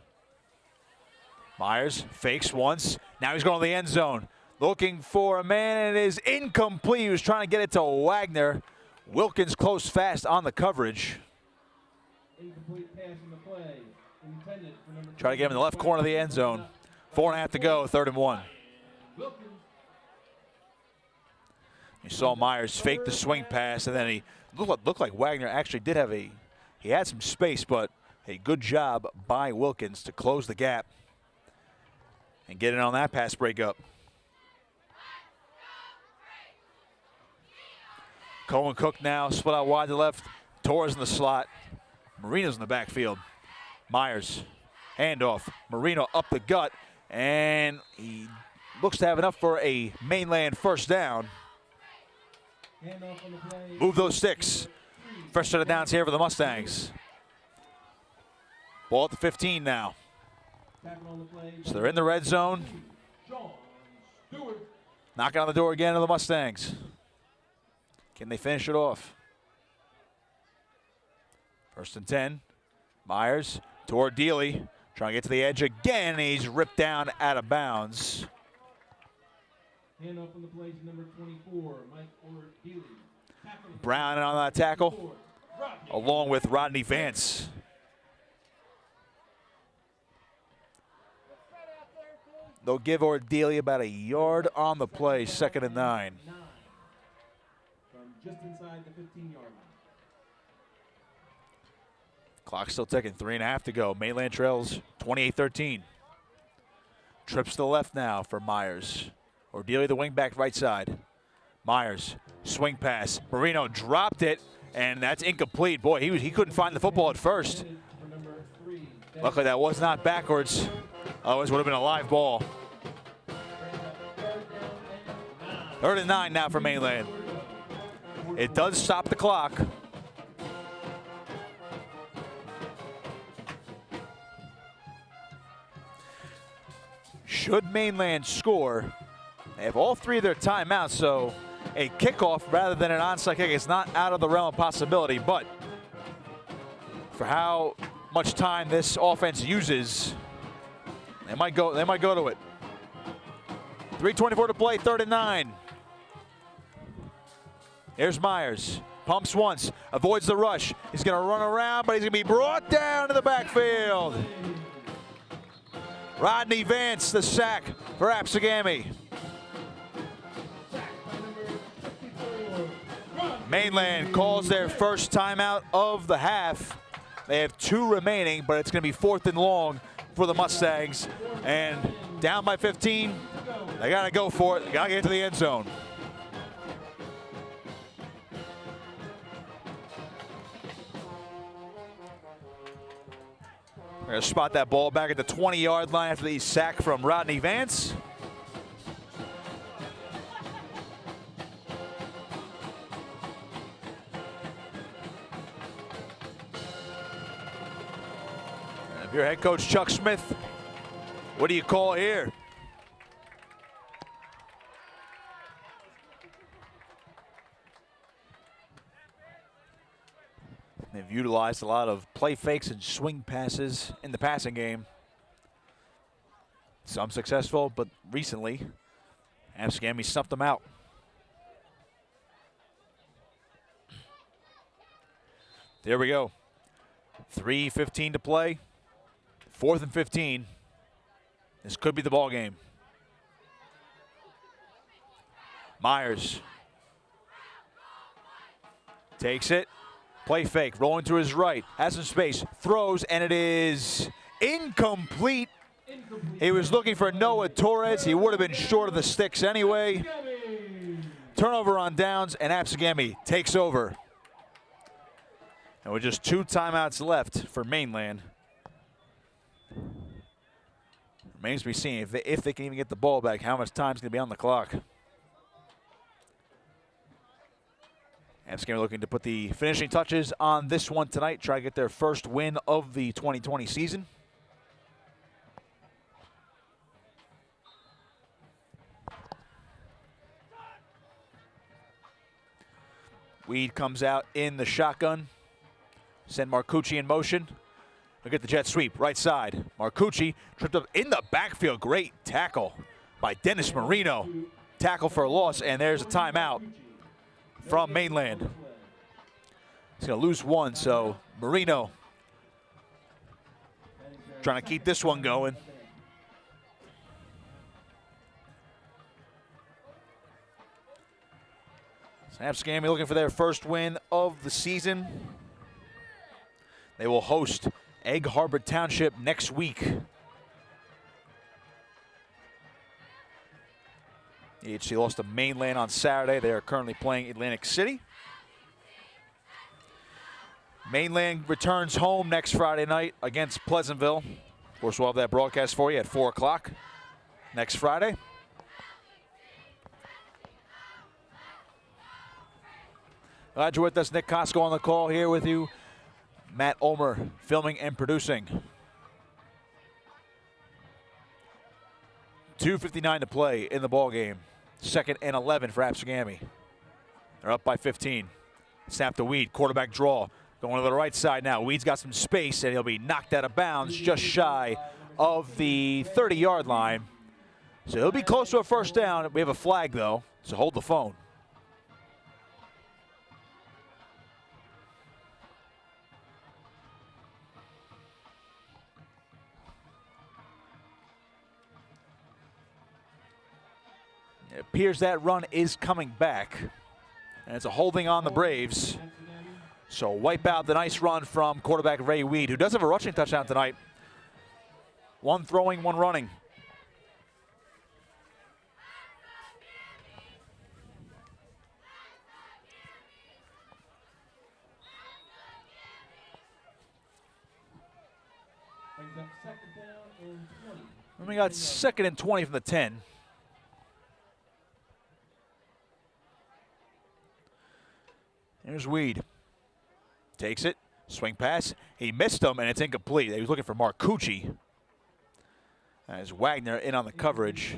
Myers fakes once. Now he's going to the end zone. Looking for a man, and it is incomplete. He was trying to get it to Wagner. Wilkins close fast on the coverage. Incomplete pass in the play. Intended for number Try to get him in the left corner of the end zone. 4.5 to go, 3rd and 1. You saw Myers fake the swing pass, and then he looked like Wagner actually did have he had some space, but a good job by Wilkins to close the gap and get in on that pass breakup. Cohen Cook now split out wide to left. Torres in the slot. Marino's in the backfield. Myers, handoff. Marino up the gut, And he looks to have enough for a Mainland first down. Handoff on the play. Move those sticks. First set of downs here for the Mustangs. Ball at the 15 now. Tackle on the play. So they're in the red zone. John Stewart. Knocking on the door again of the Mustangs. Can they finish it off? First and 10. Myers toward Dealey. Trying to get to the edge again, and he's ripped down out of bounds. Handoff on the play to number 24, Mike Ordeely. Brown on that tackle, along with Rodney Vance. They'll give Ordeely about a yard on the play, 2nd and 9. From just inside the 15-yard line. Clock still ticking, 3.5 to go. Mainland trails 28-13. Trips to the left now for Myers. Ordeely the wingback right side. Myers, swing pass. Marino dropped it, and that's incomplete. Boy, he couldn't find the football at first. Luckily that was not backwards. Otherwise would have been a live ball. 3rd and 9 now for Mainland. It does stop the clock. Should Mainland score, they have all 3 of their timeouts, so a kickoff rather than an onside kick is not out of the realm of possibility, but for how much time this offense uses, they might go to it. 3:24 to play, 3rd and 9. Here's Myers. Pumps once, avoids the rush. He's going to run around, but he's going to be brought down to the backfield. Rodney Vance, the sack for Absegami. Mainland calls their first timeout of the half. They have 2 remaining, but it's going to be 4th and long for the Mustangs. And down by 15, they got to go for it. They got to get to the end zone. We're going to spot that ball back at the 20-yard line after the sack from Rodney Vance. And if you're head coach Chuck Smith, what do you call here? They've utilized a lot of play fakes and swing passes in the passing game. Some successful, but recently, Absegami snuffed them out. There we go. 3:15 to play. 4th and 15. This could be the ball game. Myers takes it. Play fake, rolling to his right, has some space, throws, and it is incomplete. He was looking for Noah Torres. He would have been short of the sticks anyway. Turnover on downs, and Absegami takes over. And with just 2 timeouts left for Mainland, remains to be seen if they can even get the ball back, how much time is going to be on the clock. Absegami looking to put the finishing touches on this one tonight, try to get their first win of the 2020 season. Weed comes out in the shotgun. Send Marcucci in motion. Look at the jet sweep, right side. Marcucci tripped up in the backfield. Great tackle by Dennis Marino. Tackle for a loss, and there's a timeout from Mainland. He's going to lose 1, so Marino trying to keep this one going. So Absegami looking for their first win of the season. They will host Egg Harbor Township next week. EHC lost to Mainland on Saturday. They are currently playing Atlantic City. Mainland returns home next Friday night against Pleasantville. Of course, we'll have that broadcast for you at 4 o'clock. next Friday. Glad you're with us. Nick Costco on the call here with you. Matt Ulmer filming and producing. 2:59 to play in the ball game. 2nd and 11 for Absegami. They're up by 15. Snap to Weed, quarterback draw. Going to the right side now. Weed's got some space, and he'll be knocked out of bounds just shy of the 30-yard line. So he'll be close to a first down. We have a flag, though, so hold the phone. It appears that run is coming back, and it's a holding on the Braves. So wipe out the nice run from quarterback Ray Weed, who does have a rushing touchdown tonight. 1 throwing, 1 running. And we got 2nd and 20 from the 10. Here's Weed. Takes it, swing pass. He missed him, and it's incomplete. He was looking for Marcucci. As Wagner in on the coverage.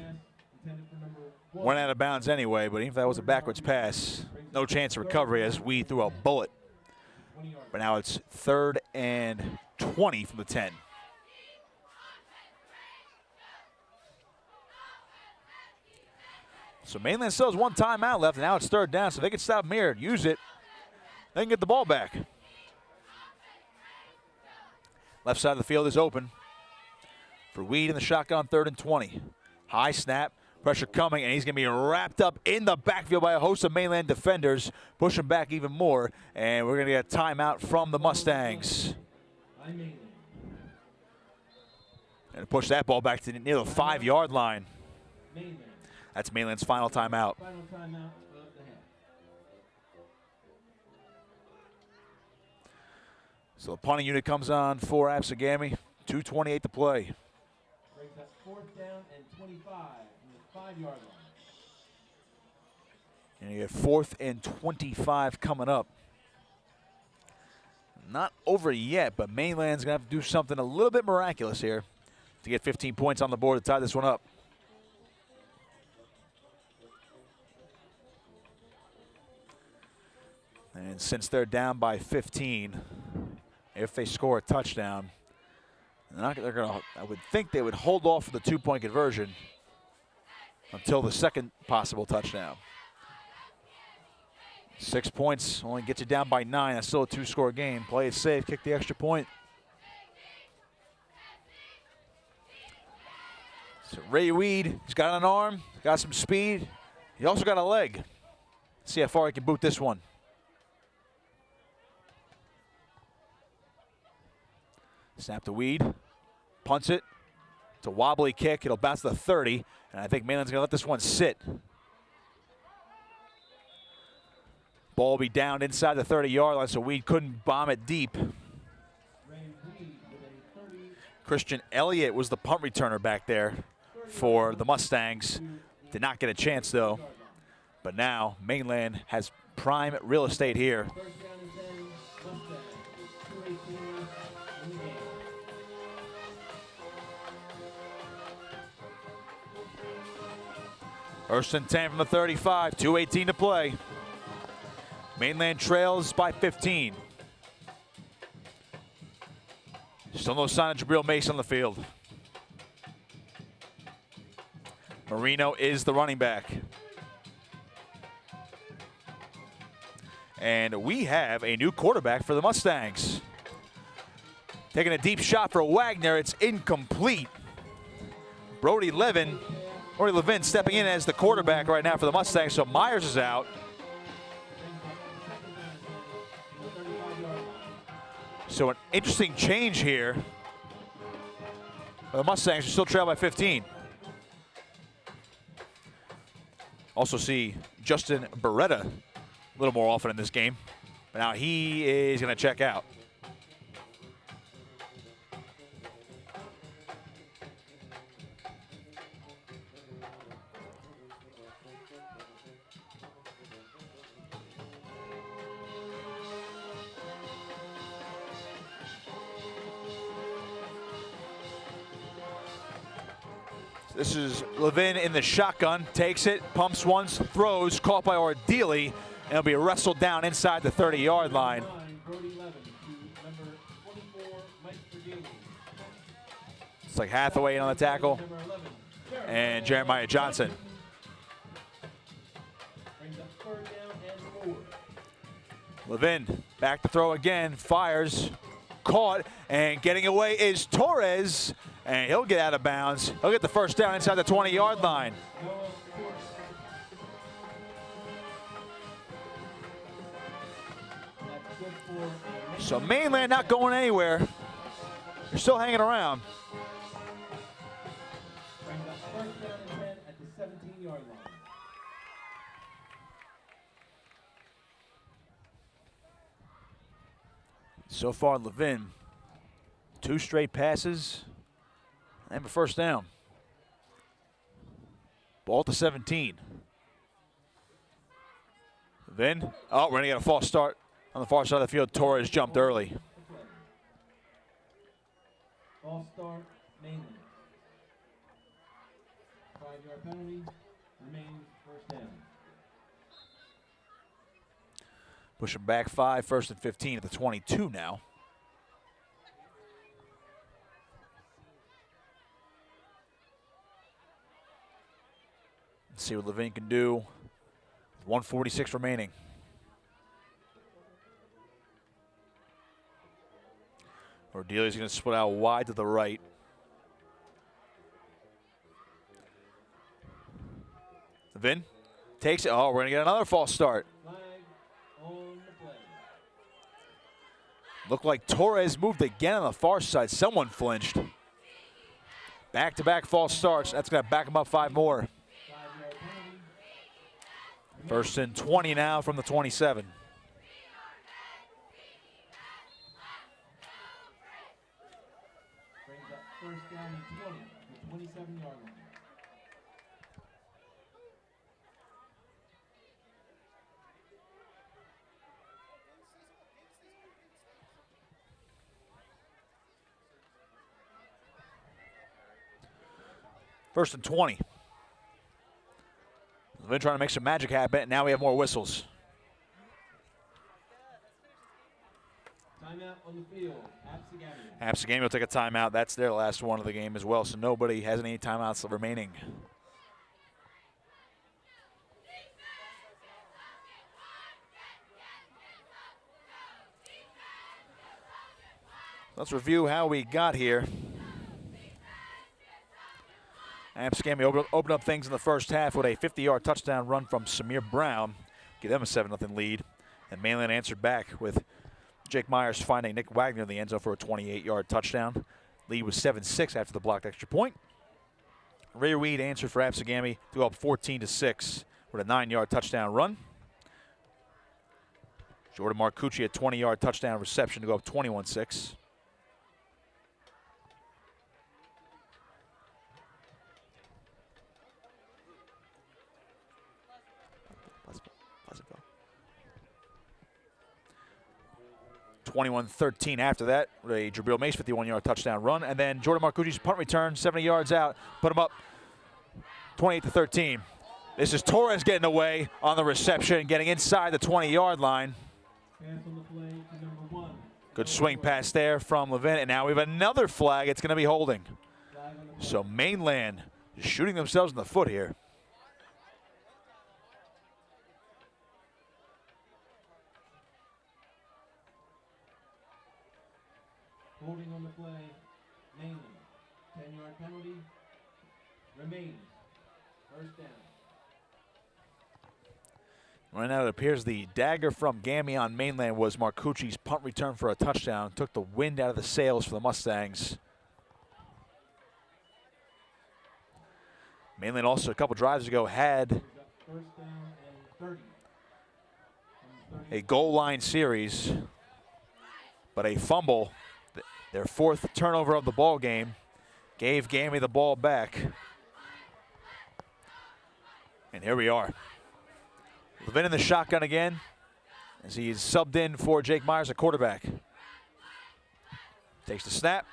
Went out of bounds anyway, but even if that was a backwards pass, no chance of recovery as Weed threw a bullet. But now it's 3rd and 20 from the 10. So Mainland still has 1 timeout left, and now it's 3rd down, so they can stop them here and use it. They can get the ball back. Left side of the field is open for Weed in the shotgun, 3rd and 20. High snap, pressure coming, and he's going to be wrapped up in the backfield by a host of Mainland defenders, pushing back even more, and we're going to get a timeout from the Mustangs. And push that ball back to near the 5-yard line. That's Mainland's final timeout. So the punting unit comes on for Absegami. 2:28 to play. Brings up 4th down and 25 from the 5-yard line. And you have 4th and 25 coming up. Not over yet, but Mainland's going to have to do something a little bit miraculous here to get 15 points on the board to tie this one up. And since they're down by 15, if they score a touchdown, I would think they would hold off for the 2-point conversion until the second possible touchdown. 6 points only gets you down by 9. That's still a 2-score game. Play it safe, kick the extra point. So Ray Weed, he's got an arm, got some speed. He also got a leg. See how far he can boot this one. Snap to Weed, punts it. It's a wobbly kick. It'll bounce to the 30, and I think Mainland's going to let this one sit. Ball will be down inside the 30-yard line, so Weed couldn't bomb it deep. Christian Elliott was the punt returner back there for the Mustangs. Did not get a chance, though. But now Mainland has prime real estate here. 1st and 10 from the 35, 2:18 to play. Mainland trails by 15. Still no sign of Jabril Mace on the field. Marino is the running back. And we have a new quarterback for the Mustangs. Taking a deep shot for Wagner. It's incomplete. Brody Levin stepping in as the quarterback right now for the Mustangs, so Myers is out. So an interesting change here. The Mustangs are still trailed by 15. Also see Justin Beretta a little more often in this game. But now he is going to check out. This is Levin in the shotgun, takes it, pumps once, throws, caught by Ordili, and it'll be wrestled down inside the 30-yard line. It's like Hathaway on the tackle, and Jeremiah Johnson. Levin back to throw again, fires, caught, and getting away is Torres, and he'll get out of bounds. He'll get the first down inside the 20-yard line. So Mainland not going anywhere. They're still hanging around. First down and 10 at the 17-yard line. So far, Levin, 2 straight passes and a first down. Ball at the 17. Levin, oh, we're going to get a false start on the far side of the field. Torres jumped early. False start, Mainland. 5-yard penalty, remains first down. Push him back 5, 1st and 15 at the 22 now. Let's see what Levin can do. 1:46 remaining. Ordili's going to split out wide to the right. Levin takes it. Oh, we're going to get another false start. Looked like Torres moved again on the far side. Someone flinched. Back-to-back false starts. That's going to back him up 5 more. 1st and 20 now from the 27. Brings up first down and 20, the 27-yard line. First and 20. Levin trying to make some magic happen, and now we have more whistles. Timeout on the field, Absegami. Absegami will take a timeout. That's their last one of the game as well, so nobody has any timeouts remaining. Let's review how we got here. Absegami opened up things in the first half with a 50-yard touchdown run from Samir Brown, give them a 7-0 lead. And Mainland answered back with Jake Myers finding Nick Wagner in the end zone for a 28-yard touchdown. Lead was 7-6 after the blocked extra point. Ray Reed answered for Absegami to go up 14-6 with a 9-yard touchdown run. Jordan Marcucci a 20-yard touchdown reception to go up 21-6. (21-13) after that, with a Jabril Mace 51-yard touchdown run, and then Jordan Marcucci's punt return, 70 yards out, put him up 28-13. This is Torres getting away on the reception, getting inside the 20-yard line. Pass on the play to number 1. Good swing pass there from Levin, and now we have another flag. It's going to be holding. So Mainland is shooting themselves in the foot here. Holding on the play, Mainland. 10-yard penalty, remains first down. Right now it appears the dagger from Gami on Mainland was Marcucci's punt return for a touchdown. Took the wind out of the sails for the Mustangs. Mainland also a couple drives ago had First down and 30. a goal line series, but a fumble, their 4th turnover of the ball game, gave Gami the ball back. And here we are. Levin in the shotgun again as he's subbed in for Jake Myers, a quarterback. Takes the snap,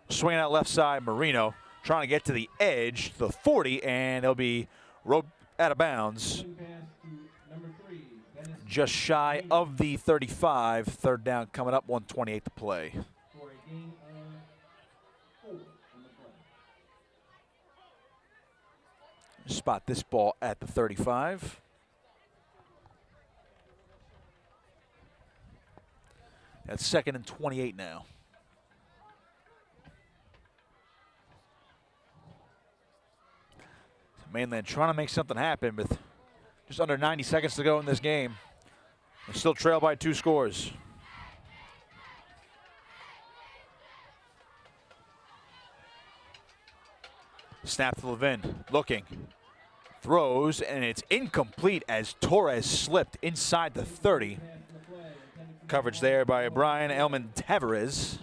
swinging out left side, Marino trying to get to the edge, to the 40, and he'll be roped out of bounds. Just shy of the 35. Third down coming up, 1:28 to play. Spot this ball at the 35. That's 2nd and 28 now. Mainland trying to make something happen with just under 90 seconds to go in this game. They still trail by 2 scores. Snap to Levin, looking, throws, and it's incomplete as Torres slipped inside the 30. Coverage there by Brian Elman Tavares.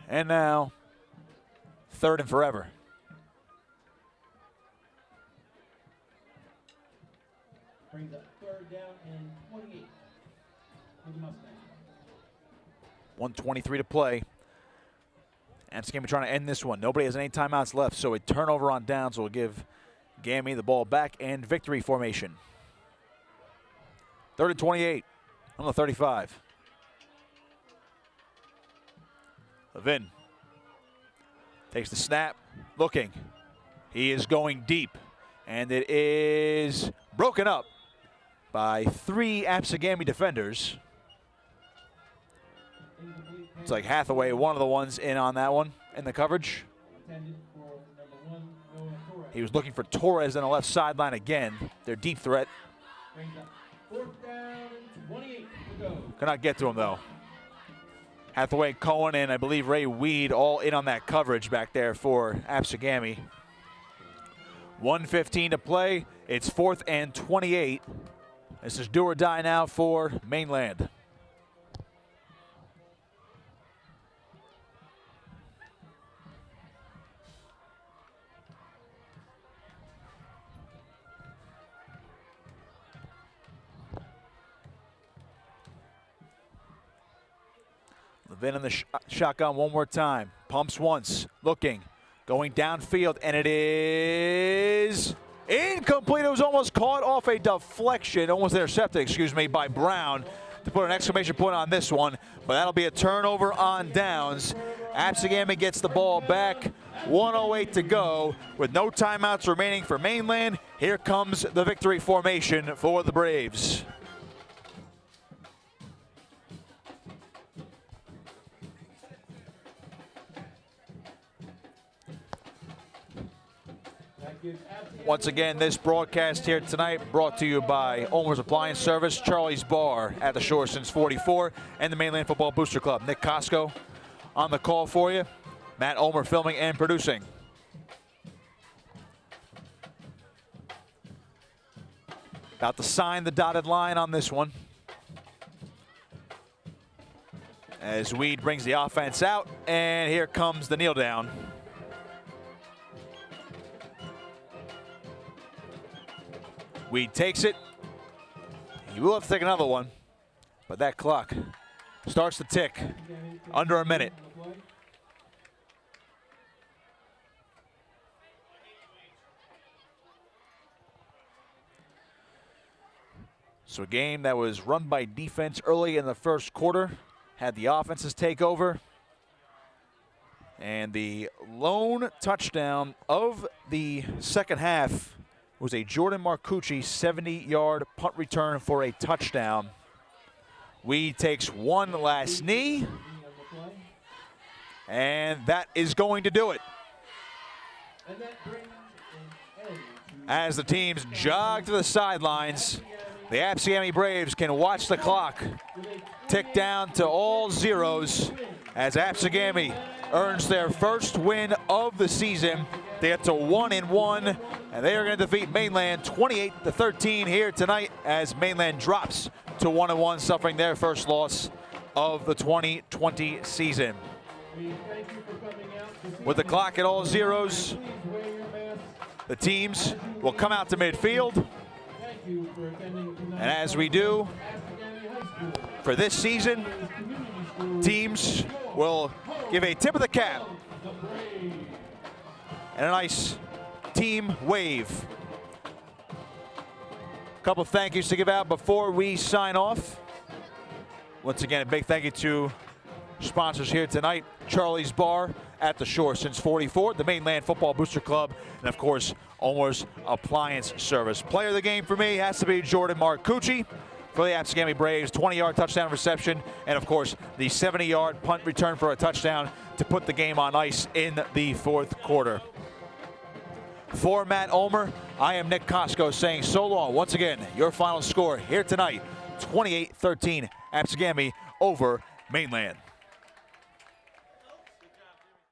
And now, 3rd and forever. Brings up 3rd down and 28 for the Mustangs. 1:23 to play. Absegami trying to end this one. Nobody has any timeouts left, so a turnover on downs will give Gammy the ball back and victory formation. 3rd and 28 on the 35. Levin takes the snap, looking. He is going deep, and it is broken up by 3 Absegami defenders. It's like Hathaway, one of the ones in on that one in the coverage. He was looking for Torres on the left sideline again. Their deep threat. 4th down and 28 to go. Could not get to him though. Hathaway, Cohen, and I believe Ray Weed all in on that coverage back there for Absegami. 1:15 to play. It's 4th and 28. This is do or die now for Mainland. Levin in the shotgun one more time. Pumps once, looking, going downfield, and it is incomplete. It was almost caught off a deflection, almost intercepted, excuse me, by Brown to put an exclamation point on this one, but that'll be a turnover on downs. Absegami gets the ball back, 1:08 to go, with no timeouts remaining for Mainland. Here comes the victory formation for the Braves. Once again, this broadcast here tonight brought to you by Omer's Appliance Service, Charlie's Bar at the shore since '44, and the Mainland Football Booster Club. Nick Costco on the call for you. Matt Omer filming and producing. About to sign the dotted line on this one. As Weed brings the offense out, and here comes the kneel down. Weed takes it. He will have to take another one, but that clock starts to tick. Under a minute. So a game that was run by defense early in the first quarter, had the offenses take over. And the lone touchdown of the second half was a Jordan Marcucci 70-yard punt return for a touchdown. Weed takes one last knee, and that is going to do it. As the teams jog to the sidelines, the Absegami Braves can watch the clock tick down to all zeros as Absegami earns their first win of the season. They get to 1-1, and they are going to defeat Mainland 28-13 here tonight as Mainland drops to 1-1, suffering their first loss of the 2020 season. With the clock at all zeros, the teams will come out to midfield. And as we do for this season, teams will give a tip of the cap and a nice team wave. A couple thank yous to give out before we sign off. Once again, a big thank you to sponsors here tonight. Charlie's Bar at the Shore since '44, the Mainland Football Booster Club, and of course, Olmer's Appliance Service. Player of the game for me has to be Jordan Marcucci for the Absegami Braves. 20-yard touchdown reception, and of course, the 70-yard punt return for a touchdown to put the game on ice in the fourth quarter. For Matt Olmer, I am Nick Costco saying so long. Once again, your final score here tonight, 28-13, Absegami over Mainland.